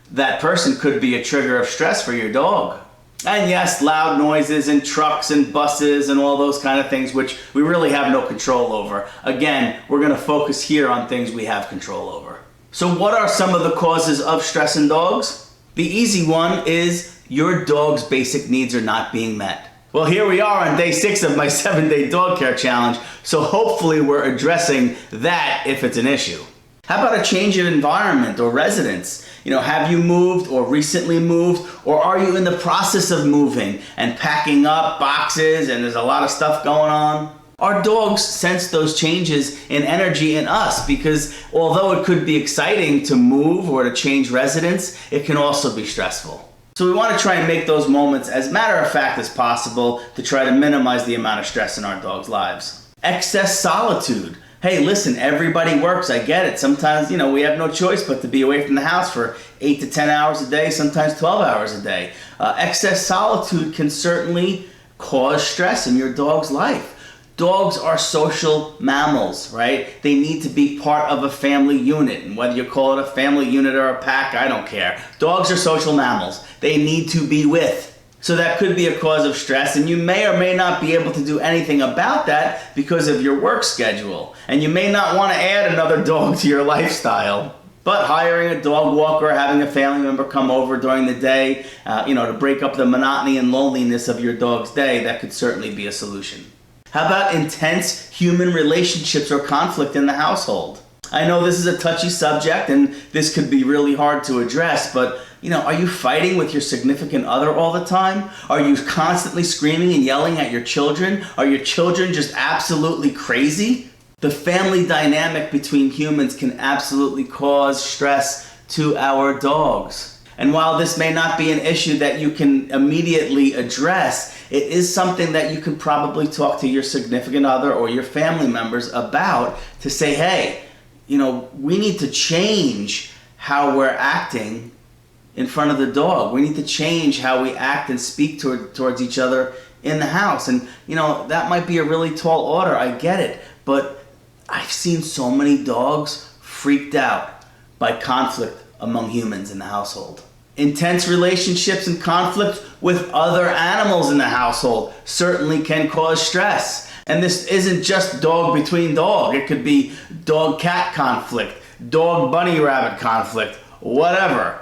That person could be a trigger of stress for your dog. And yes, loud noises and trucks and buses and all those kind of things, which we really have no control over. Again, we're going to focus here on things we have control over. So what are some of the causes of stress in dogs? The easy one is your dog's basic needs are not being met. Well, here we are on day 6 of my 7-day dog care challenge, so hopefully we're addressing that if it's an issue. How about a change of environment or residence? Have you moved or recently moved, or are you in the process of moving and packing up boxes and there's a lot of stuff going on? Our dogs sense those changes in energy in us because although it could be exciting to move or to change residence, it can also be stressful. So we want to try and make those moments as matter of fact as possible to try to minimize the amount of stress in our dogs' lives. Excess solitude. Hey, listen, everybody works, I get it. Sometimes, we have no choice but to be away from the house for 8 to 10 hours a day, sometimes 12 hours a day. Excess solitude can certainly cause stress in your dog's life. Dogs are social mammals, right? They need to be part of a family unit. And whether you call it a family unit or a pack, I don't care. Dogs are social mammals. They need to be with. So that could be a cause of stress, and you may or may not be able to do anything about that because of your work schedule. And you may not want to add another dog to your lifestyle. But hiring a dog walker, having a family member come over during the day, to break up the monotony and loneliness of your dog's day, that could certainly be a solution. How about intense human relationships or conflict in the household? I know this is a touchy subject and this could be really hard to address, but are you fighting with your significant other all the time? Are you constantly screaming and yelling at your children? Are your children just absolutely crazy? The family dynamic between humans can absolutely cause stress to our dogs. And while this may not be an issue that you can immediately address, it is something that you can probably talk to your significant other or your family members about to say, hey, we need to change how we're acting in front of the dog. We need to change how we act and speak towards each other in the house. And, that might be a really tall order. I get it. But I've seen so many dogs freaked out by conflict among humans in the household. Intense relationships and conflict with other animals in the household certainly can cause stress. And this isn't just dog between dog. It could be dog-cat conflict, dog-bunny-rabbit conflict, whatever.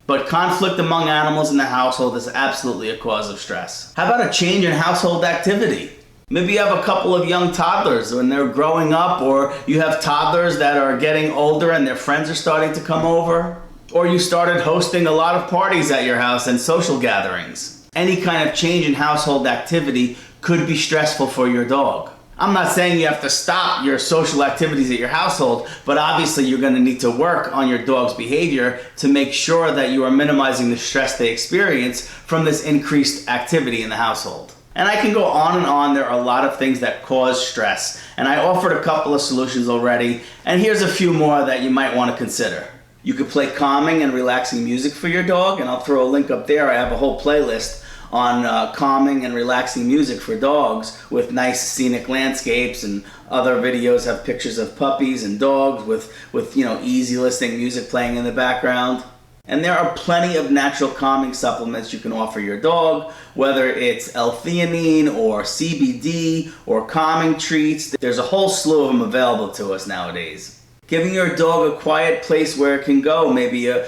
But conflict among animals in the household is absolutely a cause of stress. How about a change in household activity? Maybe you have a couple of young toddlers when they're growing up, or you have toddlers that are getting older and their friends are starting to come over. Or you started hosting a lot of parties at your house and social gatherings. Any kind of change in household activity could be stressful for your dog. I'm not saying you have to stop your social activities at your household, but obviously you're going to need to work on your dog's behavior to make sure that you are minimizing the stress they experience from this increased activity in the household. And I can go on and on. There are a lot of things that cause stress, and I offered a couple of solutions already, and here's a few more that you might want to consider. You could play calming and relaxing music for your dog, and I'll throw a link up there. I have a whole playlist on calming and relaxing music for dogs with nice scenic landscapes, and other videos have pictures of puppies and dogs with easy listening music playing in the background. And there are plenty of natural calming supplements you can offer your dog, whether it's L-theanine or CBD or calming treats. There's a whole slew of them available to us nowadays. Giving your dog a quiet place where it can go, maybe a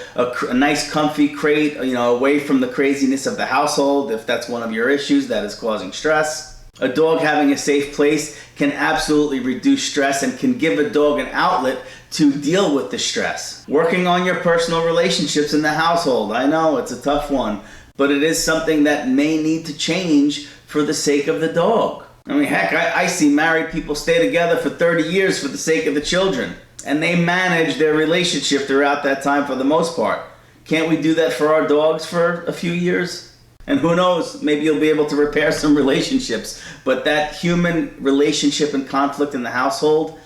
nice comfy crate, away from the craziness of the household, if that's one of your issues that is causing stress. A dog having a safe place can absolutely reduce stress and can give a dog an outlet to deal with the stress. Working on your personal relationships in the household. I know it's a tough one, but it is something that may need to change for the sake of the dog. I mean, heck, I see married people stay together for 30 years for the sake of the children, and they manage their relationship throughout that time for the most part. Can't we do that for our dogs for a few years? And who knows, maybe you'll be able to repair some relationships. But that human relationship and conflict in the household,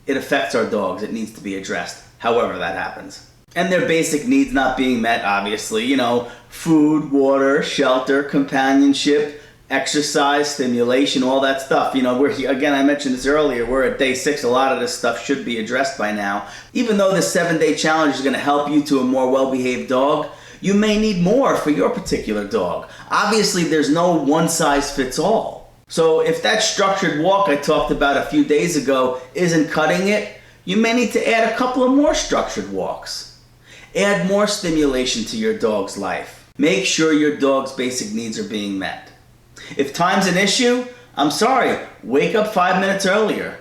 it affects our dogs. It needs to be addressed, however that happens. And their basic needs not being met, obviously. Food, water, shelter, companionship, exercise, stimulation, all that stuff. Again, I mentioned this earlier, we're at day 6. A lot of this stuff should be addressed by now. Even though the 7-day challenge is going to help you to a more well-behaved dog, you may need more for your particular dog. Obviously, there's no one-size-fits-all. So if that structured walk I talked about a few days ago isn't cutting it, you may need to add a couple of more structured walks. Add more stimulation to your dog's life. Make sure your dog's basic needs are being met. If time's an issue, I'm sorry, wake up 5 minutes earlier.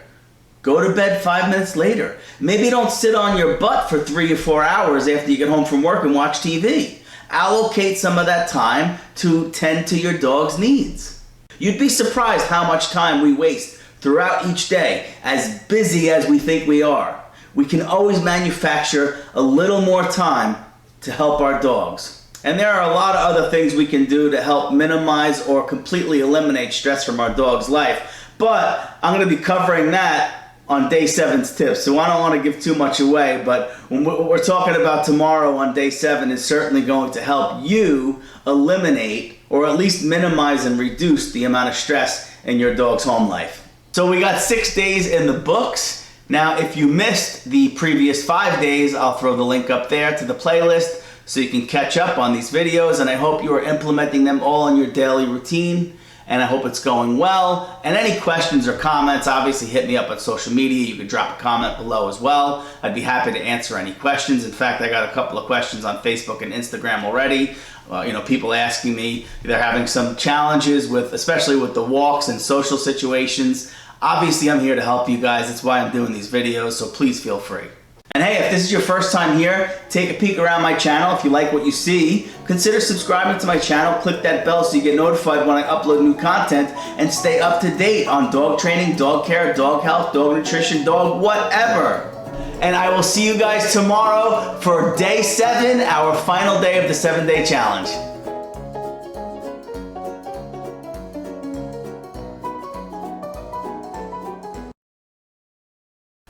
Go to bed 5 minutes later. Maybe don't sit on your butt for 3 or 4 hours after you get home from work and watch TV. Allocate some of that time to tend to your dog's needs. You'd be surprised how much time we waste throughout each day, as busy as we think we are. We can always manufacture a little more time to help our dogs. And there are a lot of other things we can do to help minimize or completely eliminate stress from our dog's life. But I'm going to be covering that on day 7's tips, so I don't want to give too much away, but what we're talking about tomorrow on day 7 is certainly going to help you eliminate or at least minimize and reduce the amount of stress in your dog's home life. So we got 6 days in the books. Now, if you missed the previous 5 days, I'll throw the link up there to the playlist. so you can catch up on these videos, and I hope you are implementing them all in your daily routine, and I hope it's going well. And any questions or comments, obviously hit me up on social media. You can drop a comment below as well. I'd be happy to answer any questions. In fact, I got a couple of questions on Facebook and Instagram already. People asking me, they're having some challenges with, especially with the walks and social situations. Obviously, I'm here to help you guys. That's why I'm doing these videos, so please feel free. And hey, if this is your first time here, take a peek around my channel. If you like what you see, consider subscribing to my channel. Click that bell so you get notified when I upload new content, and stay up to date on dog training, dog care, dog health, dog nutrition, dog whatever. And I will see you guys tomorrow for day 7, our final day of the 7-day challenge.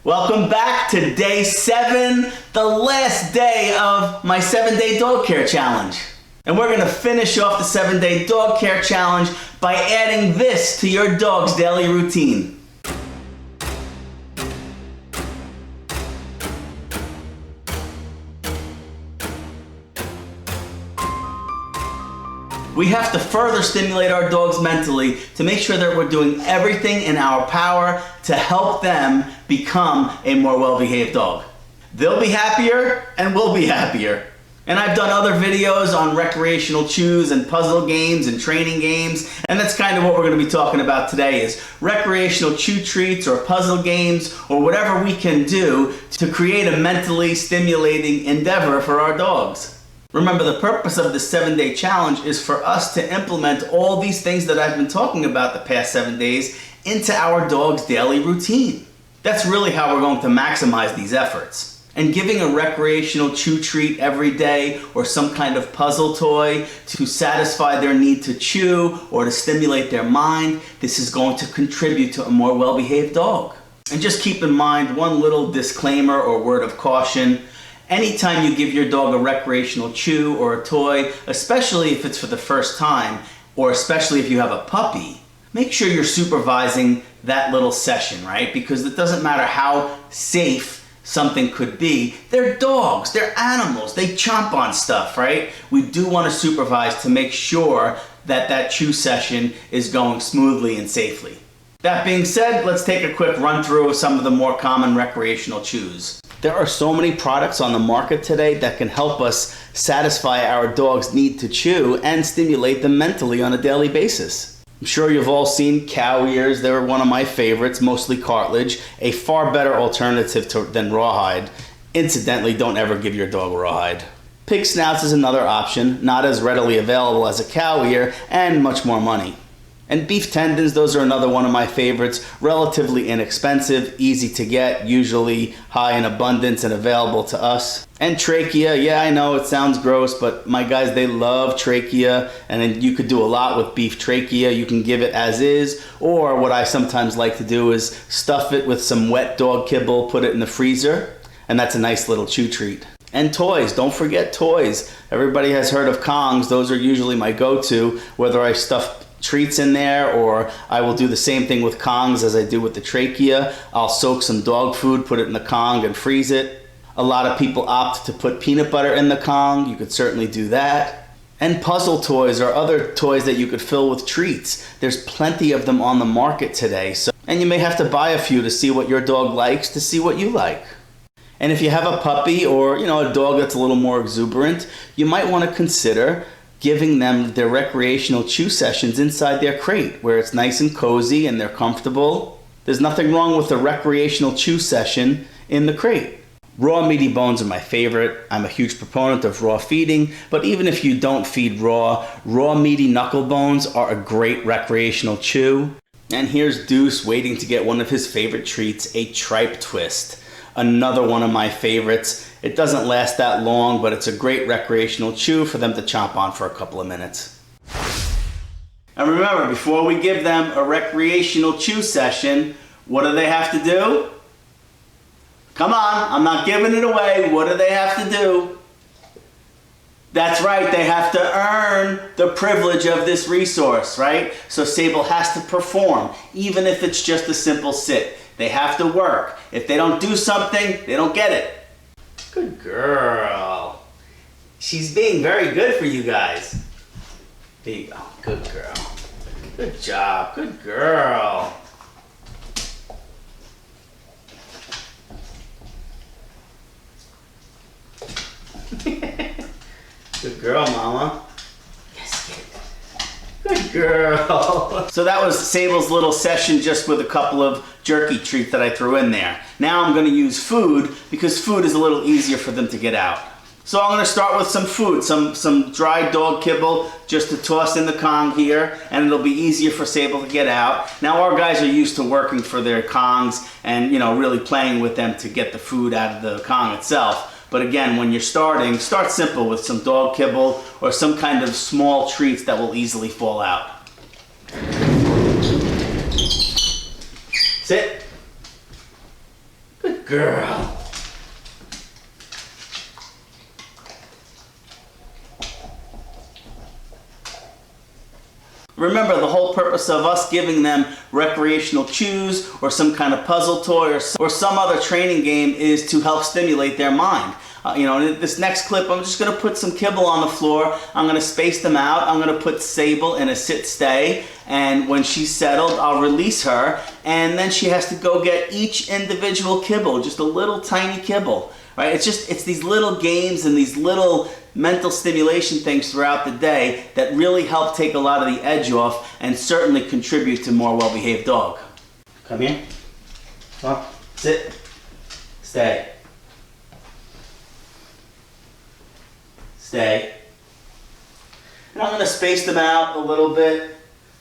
Welcome back to day 7, the last day of my 7-day dog care challenge. And we're gonna finish off the 7-day dog care challenge by adding this to your dog's daily routine. We have to further stimulate our dogs mentally to make sure that we're doing everything in our power to help them become a more well-behaved dog. They'll be happier and we'll be happier. And I've done other videos on recreational chews and puzzle games and training games, and that's kind of what we're going to be talking about today, is recreational chew treats or puzzle games or whatever we can do to create a mentally stimulating endeavor for our dogs. Remember, the purpose of the 7-day challenge is for us to implement all these things that I've been talking about the past 7 days into our dog's daily routine. That's really how we're going to maximize these efforts. And giving a recreational chew treat every day or some kind of puzzle toy to satisfy their need to chew or to stimulate their mind, this is going to contribute to a more well-behaved dog. And just keep in mind one little disclaimer or word of caution. Anytime you give your dog a recreational chew or a toy, especially if it's for the first time, or especially if you have a puppy, make sure you're supervising that little session, right? Because it doesn't matter how safe something could be. They're dogs, they're animals, they chomp on stuff, right? We do want to supervise to make sure that that chew session is going smoothly and safely. That being said, let's take a quick run through of some of the more common recreational chews. There are so many products on the market today that can help us satisfy our dog's need to chew and stimulate them mentally on a daily basis. I'm sure you've all seen cow ears. They're one of my favorites, mostly cartilage, a far better alternative than rawhide. Incidentally, don't ever give your dog rawhide. Pig snouts is another option, not as readily available as a cow ear and much more money. And beef tendons, those are another one of my favorites. Relatively inexpensive, easy to get, usually high in abundance and available to us. And trachea, yeah, I know it sounds gross, but my guys, they love trachea, and then you could do a lot with beef trachea. You can give it as is, or what I sometimes like to do is stuff it with some wet dog kibble, put it in the freezer, and that's a nice little chew treat. And toys, don't forget toys. Everybody has heard of Kongs. Those are usually my go-to, whether I stuff treats in there, or I will do the same thing with Kongs as I do with the trachea. I'll soak some dog food, put it in the Kong and freeze it. A lot of people opt to put peanut butter in the Kong. You could certainly do that. And puzzle toys or other toys that you could fill with treats. There's plenty of them on the market today. And you may have to buy a few to see what your dog likes, to see what you like. And if you have a puppy or a dog that's a little more exuberant, you might want to consider giving them their recreational chew sessions inside their crate where it's nice and cozy and they're comfortable. There's nothing wrong with a recreational chew session in the crate. Raw meaty bones are my favorite. I'm a huge proponent of raw feeding, but even if you don't feed raw meaty knuckle bones are a great recreational chew. And here's Deuce waiting to get one of his favorite treats, a tripe twist. Another one of my favorites. It doesn't last that long, but it's a great recreational chew for them to chomp on for a couple of minutes. And remember, before we give them a recreational chew session, what do they have to do? Come on, I'm not giving it away. What do they have to do? That's right, they have to earn the privilege of this resource, right? So Sable has to perform, even if it's just a simple sit. They have to work. If they don't do something, they don't get it. Good girl. She's being very good for you guys. There you go. Good girl. Good job. Good girl. Good girl, Mama. Yes, kid. Good girl. So that was Sable's little session just with a couple of jerky treats that I threw in there. Now I'm going to use food because food is a little easier for them to get out. So I'm going to start with some food, some dried dog kibble just to toss in the Kong here, and it'll be easier for Sable to get out. Now our guys are used to working for their Kongs and, you know, really playing with them to get the food out of the Kong itself. But again, when you're starting, start simple with some dog kibble or some kind of small treats that will easily fall out. Sit. Good girl. Remember, the whole purpose of us giving them recreational chews or some kind of puzzle toy or some other training game is to help stimulate their mind. You know, in this next clip, I'm just going to put some kibble on the floor. I'm going to space them out. I'm going to put Sable in a sit-stay. And when she's settled, I'll release her. And then she has to go get each individual kibble, just a little tiny kibble. Right? It's these little games and these little mental stimulation things throughout the day that really help take a lot of the edge off and certainly contribute to a more well-behaved dog. Come here. Come on. Sit. Stay. Stay. And I'm going to space them out a little bit.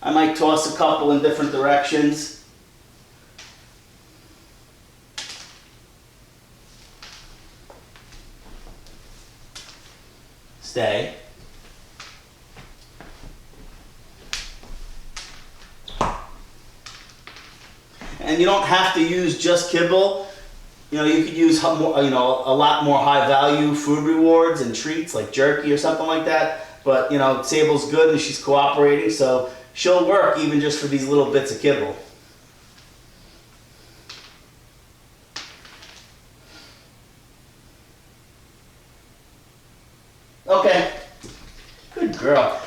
I might toss a couple in different directions. Stay. And you don't have to use just kibble. You know, you could use a lot more high value food rewards and treats like jerky or something like that. But you know, Sable's good and she's cooperating, so she'll work even just for these little bits of kibble. Okay, good girl.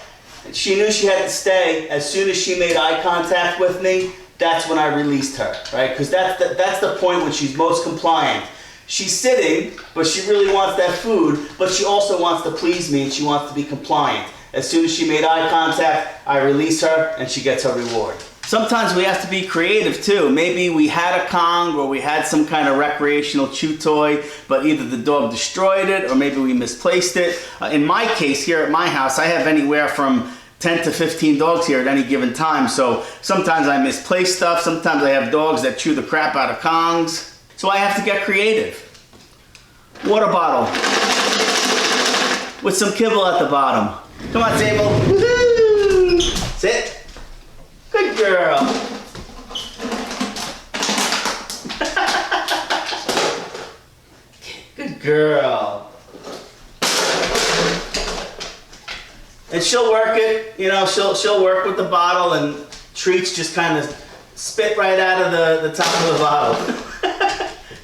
And she knew she had to stay. As soon as she made eye contact with me, that's when I released her, right? Because that's the point when she's most compliant. She's sitting, but she really wants that food, but she also wants to please me and she wants to be compliant. As soon as she made eye contact, I release her and she gets her reward. Sometimes we have to be creative too. Maybe we had a Kong or we had some kind of recreational chew toy, but either the dog destroyed it or maybe we misplaced it. In my case, here at my house, I have anywhere from 10 to 15 dogs here at any given time. So sometimes I misplace stuff. Sometimes I have dogs that chew the crap out of Kongs. So I have to get creative. Water bottle with some kibble at the bottom. Come on, Sable. Woohoo! Sit. Good girl. Good girl. And she'll work it, you know, she'll work with the bottle and treats just kind of spit right out of the top of the bottle.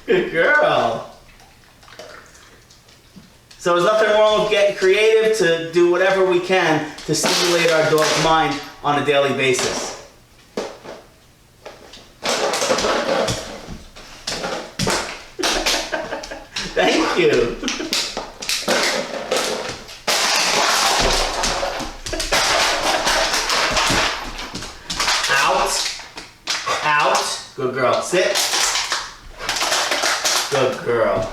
Good girl. So there's nothing wrong with getting creative to do whatever we can to stimulate our dog's mind on a daily basis. Thank you. Out. Out. Good girl. Sit. Good girl.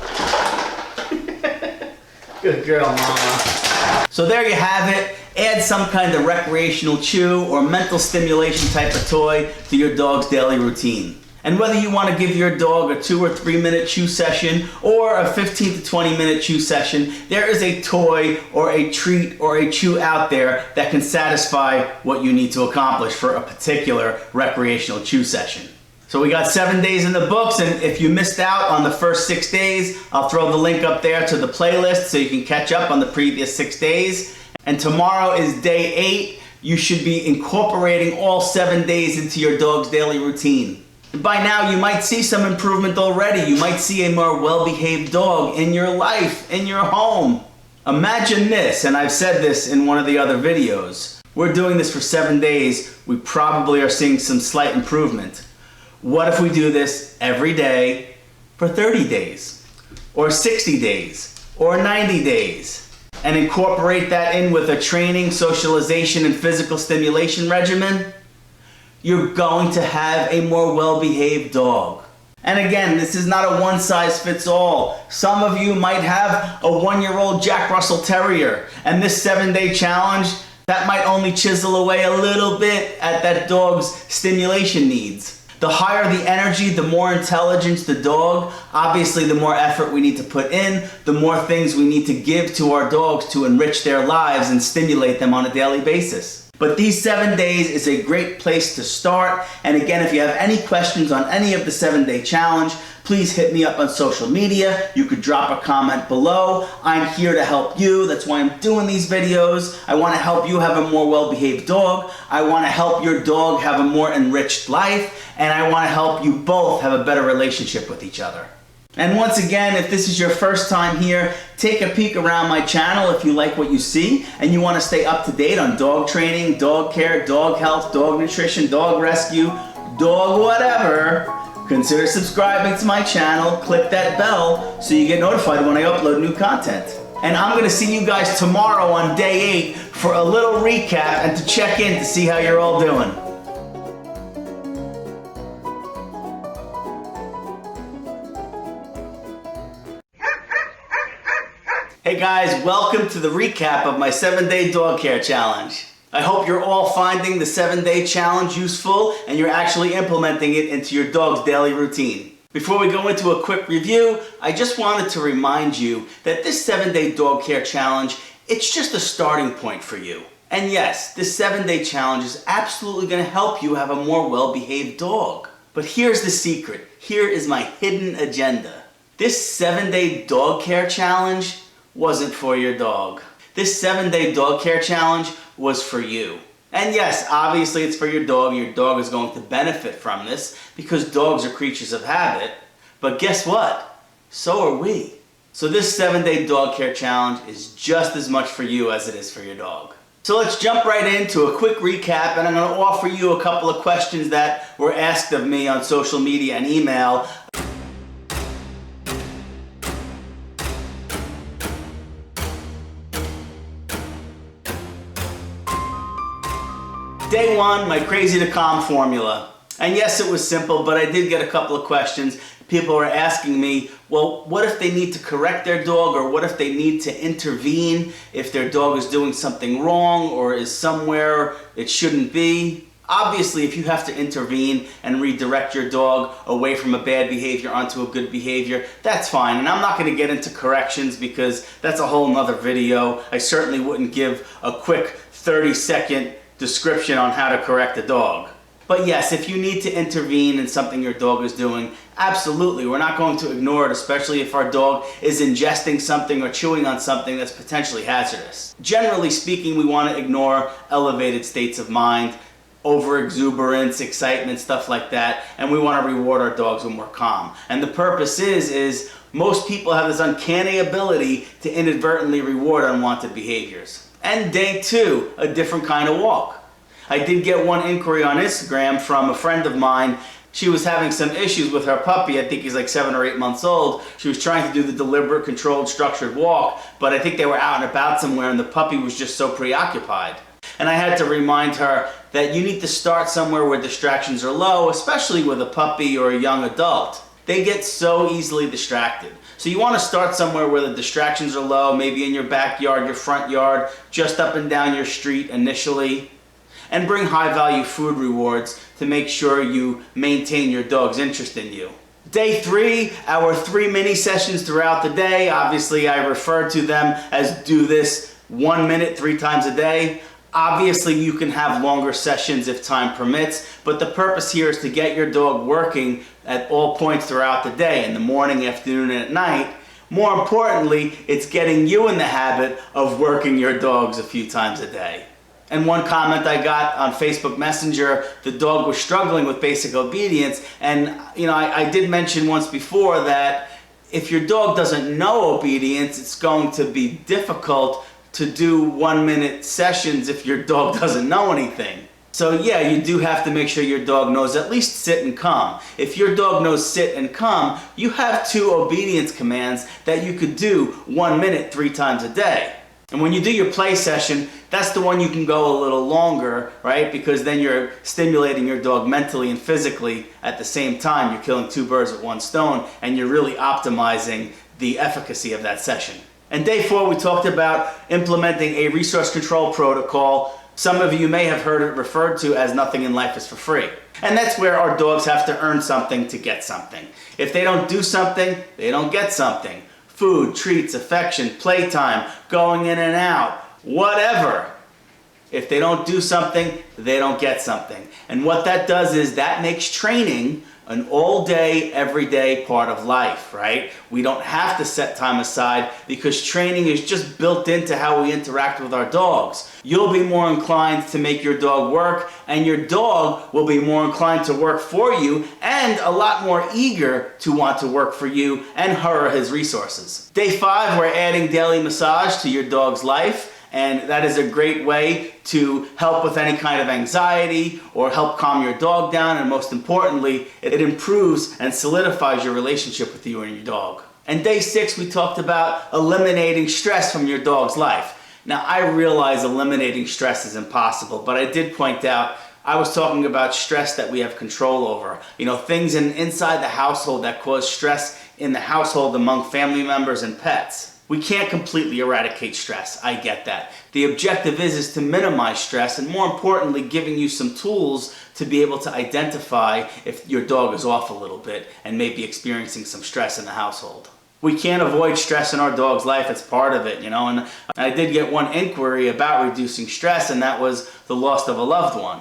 Good girl, Mama. So there you have it. Add some kind of recreational chew or mental stimulation type of toy to your dog's daily routine. And whether you want to give your dog a 2 or 3 minute chew session or a 15 to 20 minute chew session, there is a toy or a treat or a chew out there that can satisfy what you need to accomplish for a particular recreational chew session. So we got 7 days in the books, and if you missed out on the first 6 days, I'll throw the link up there to the playlist so you can catch up on the previous 6 days. And tomorrow is day 8. You should be incorporating all 7 days into your dog's daily routine. And by now, you might see some improvement already. You might see a more well-behaved dog in your life, in your home. Imagine this, and I've said this in one of the other videos. We're doing this for 7 days. We probably are seeing some slight improvement. What if we do this every day for 30 days, or 60 days, or 90 days, and incorporate that in with a training, socialization, and physical stimulation regimen? You're going to have a more well-behaved dog. And again, this is not a one-size-fits-all. Some of you might have a 1-year-old Jack Russell Terrier, and this 7-day challenge, that might only chisel away a little bit at that dog's stimulation needs. The higher the energy, the more intelligence the dog, obviously the more effort we need to put in, the more things we need to give to our dogs to enrich their lives and stimulate them on a daily basis. But these 7 days is a great place to start. And again, if you have any questions on any of the 7-day challenge, please hit me up on social media. You could drop a comment below. I'm here to help you. That's why I'm doing these videos. I want to help you have a more well-behaved dog. I want to help your dog have a more enriched life. And I want to help you both have a better relationship with each other. And once again, if this is your first time here, take a peek around my channel if you like what you see and you want to stay up to date on dog training, dog care, dog health, dog nutrition, dog rescue, dog whatever. Consider subscribing to my channel, click that bell so you get notified when I upload new content. And I'm going to see you guys tomorrow on day 8 for a little recap and to check in to see how you're all doing. Hey guys, welcome to the recap of my 7-day dog care challenge. I hope you're all finding the 7-day challenge useful and you're actually implementing it into your dog's daily routine. Before we go into a quick review, I just wanted to remind you that this 7-day dog care challenge, it's just a starting point for you. And yes, this 7-day challenge is absolutely going to help you have a more well-behaved dog. But here's the secret. Here is my hidden agenda. This 7-day dog care challenge wasn't for your dog. This 7-day dog care challenge was for you. And yes, obviously it's for your dog. Your dog is going to benefit from this because dogs are creatures of habit. But guess what? So are we. So this 7-day dog care challenge is just as much for you as it is for your dog. So let's jump right into a quick recap, and I'm going to offer you a couple of questions that were asked of me on social media and email. Day 1, my crazy to calm formula. And yes, it was simple, but I did get a couple of questions. People were asking me, well, what if they need to correct their dog, or what if they need to intervene if their dog is doing something wrong or is somewhere it shouldn't be? Obviously, if you have to intervene and redirect your dog away from a bad behavior onto a good behavior, that's fine. And I'm not going to get into corrections because that's a whole nother video. I certainly wouldn't give a quick 30-second description on how to correct a dog. But yes, if you need to intervene in something your dog is doing, absolutely. We're not going to ignore it, especially if our dog is ingesting something or chewing on something that's potentially hazardous. Generally speaking, we want to ignore elevated states of mind, over-exuberance, excitement, stuff like that, and we want to reward our dogs when we're calm. And the purpose is most people have this uncanny ability to inadvertently reward unwanted behaviors. And day 2, a different kind of walk. I did get one inquiry on Instagram from a friend of mine. She was having some issues with her puppy. I think he's like 7 or 8 months old. She was trying to do the deliberate, controlled, structured walk, but I think they were out and about somewhere and the puppy was just so preoccupied. And I had to remind her that you need to start somewhere where distractions are low, especially with a puppy or a young adult. They get so easily distracted. So you want to start somewhere where the distractions are low, maybe in your backyard, your front yard, just up and down your street initially. And bring high-value food rewards to make sure you maintain your dog's interest in you. Day 3, our 3 mini sessions throughout the day. Obviously, I refer to them as do this 1 minute 3 times a day. Obviously, you can have longer sessions if time permits, but the purpose here is to get your dog working at all points throughout the day, in the morning, afternoon, and at night. More importantly, it's getting you in the habit of working your dogs a few times a day. And one comment I got on Facebook Messenger, the dog was struggling with basic obedience, and I did mention once before that if your dog doesn't know obedience, it's going to be difficult to do 1-minute sessions if your dog doesn't know anything. So yeah, you do have to make sure your dog knows at least sit and come. If your dog knows sit and come, you have 2 obedience commands that you could do 1 minute 3 times a day. And when you do your play session, that's the one you can go a little longer, right? Because then you're stimulating your dog mentally and physically at the same time. You're killing 2 birds with 1 stone, and you're really optimizing the efficacy of that session. And day 4, we talked about implementing a resource control protocol. Some of you may have heard it referred to as nothing in life is for free. And that's where our dogs have to earn something to get something. If they don't do something, they don't get something. Food, treats, affection, playtime, going in and out, whatever. If they don't do something, they don't get something. And what that does is that makes training an all-day, everyday part of life, right? We don't have to set time aside because training is just built into how we interact with our dogs. You'll be more inclined to make your dog work, and your dog will be more inclined to work for you and a lot more eager to want to work for you and her or his resources. Day 5, we're adding daily massage to your dog's life. And that is a great way to help with any kind of anxiety or help calm your dog down. And most importantly, it improves and solidifies your relationship with you and your dog. And day 6, we talked about eliminating stress from your dog's life. Now, I realize eliminating stress is impossible, but I did point out I was talking about stress that we have control over. You know, things inside the household that cause stress in the household among family members and pets. We can't completely eradicate stress, I get that. The objective is to minimize stress and, more importantly, giving you some tools to be able to identify if your dog is off a little bit and maybe experiencing some stress in the household. We can't avoid stress in our dog's life, it's part of it, you know, and I did get one inquiry about reducing stress, and that was the loss of a loved one.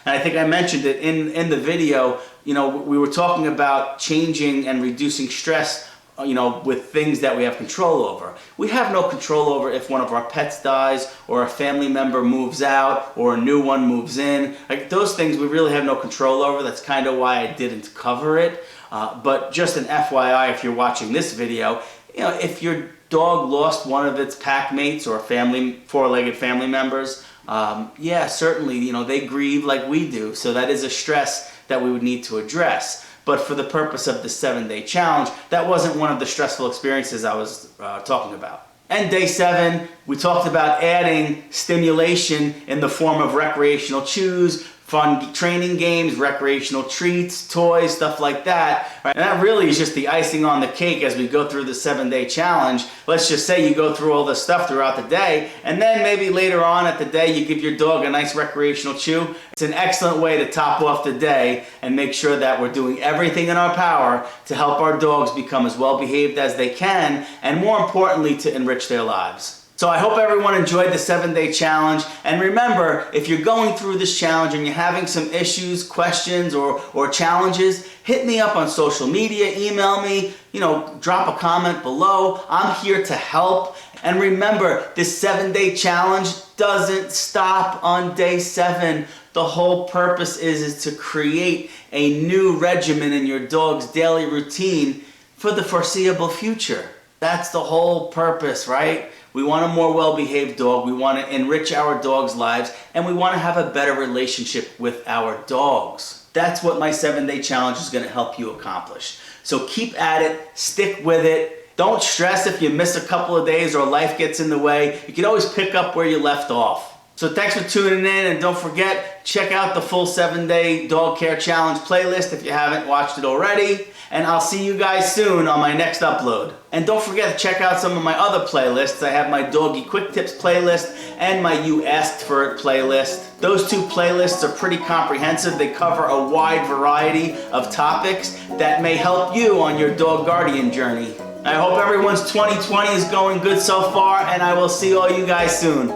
And I think I mentioned it in the video. You know, we were talking about changing and reducing stress, you know, with things that we have control over. We have no control over if one of our pets dies or a family member moves out or a new one moves in. Like, those things we really have no control over. That's kind of why I didn't cover it. But just an FYI, if you're watching this video, you know, if your dog lost one of its pack mates or family, 4-legged family members, yeah, certainly, you know, they grieve like we do. So that is a stress that we would need to address. But for the purpose of the 7-day challenge, that wasn't one of the stressful experiences I was talking about. And day 7, we talked about adding stimulation in the form of recreational chews, fun training games, recreational treats, toys, stuff like that. Right? And that really is just the icing on the cake as we go through the 7-day challenge. Let's just say you go through all this stuff throughout the day, and then maybe later on at the day you give your dog a nice recreational chew. It's an excellent way to top off the day and make sure that we're doing everything in our power to help our dogs become as well behaved as they can, and more importantly, to enrich their lives. So I hope everyone enjoyed the 7-day challenge. And remember, if you're going through this challenge and you're having some issues, questions, or challenges, hit me up on social media, email me, you know, drop a comment below. I'm here to help. And remember, this 7-day challenge doesn't stop on day 7. The whole purpose is to create a new regimen in your dog's daily routine for the foreseeable future. That's the whole purpose, right? We want a more well-behaved dog, we want to enrich our dogs' lives, and we want to have a better relationship with our dogs. That's what my 7-day challenge is going to help you accomplish. So keep at it, stick with it. Don't stress if you miss a couple of days or life gets in the way. You can always pick up where you left off. So thanks for tuning in, and don't forget, check out the full 7-day Dog Care Challenge playlist if you haven't watched it already. And I'll see you guys soon on my next upload. And don't forget to check out some of my other playlists. I have my Doggy Quick Tips playlist and my You Asked For It playlist. Those 2 playlists are pretty comprehensive. They cover a wide variety of topics that may help you on your dog guardian journey. I hope everyone's 2020 is going good so far, and I will see all you guys soon.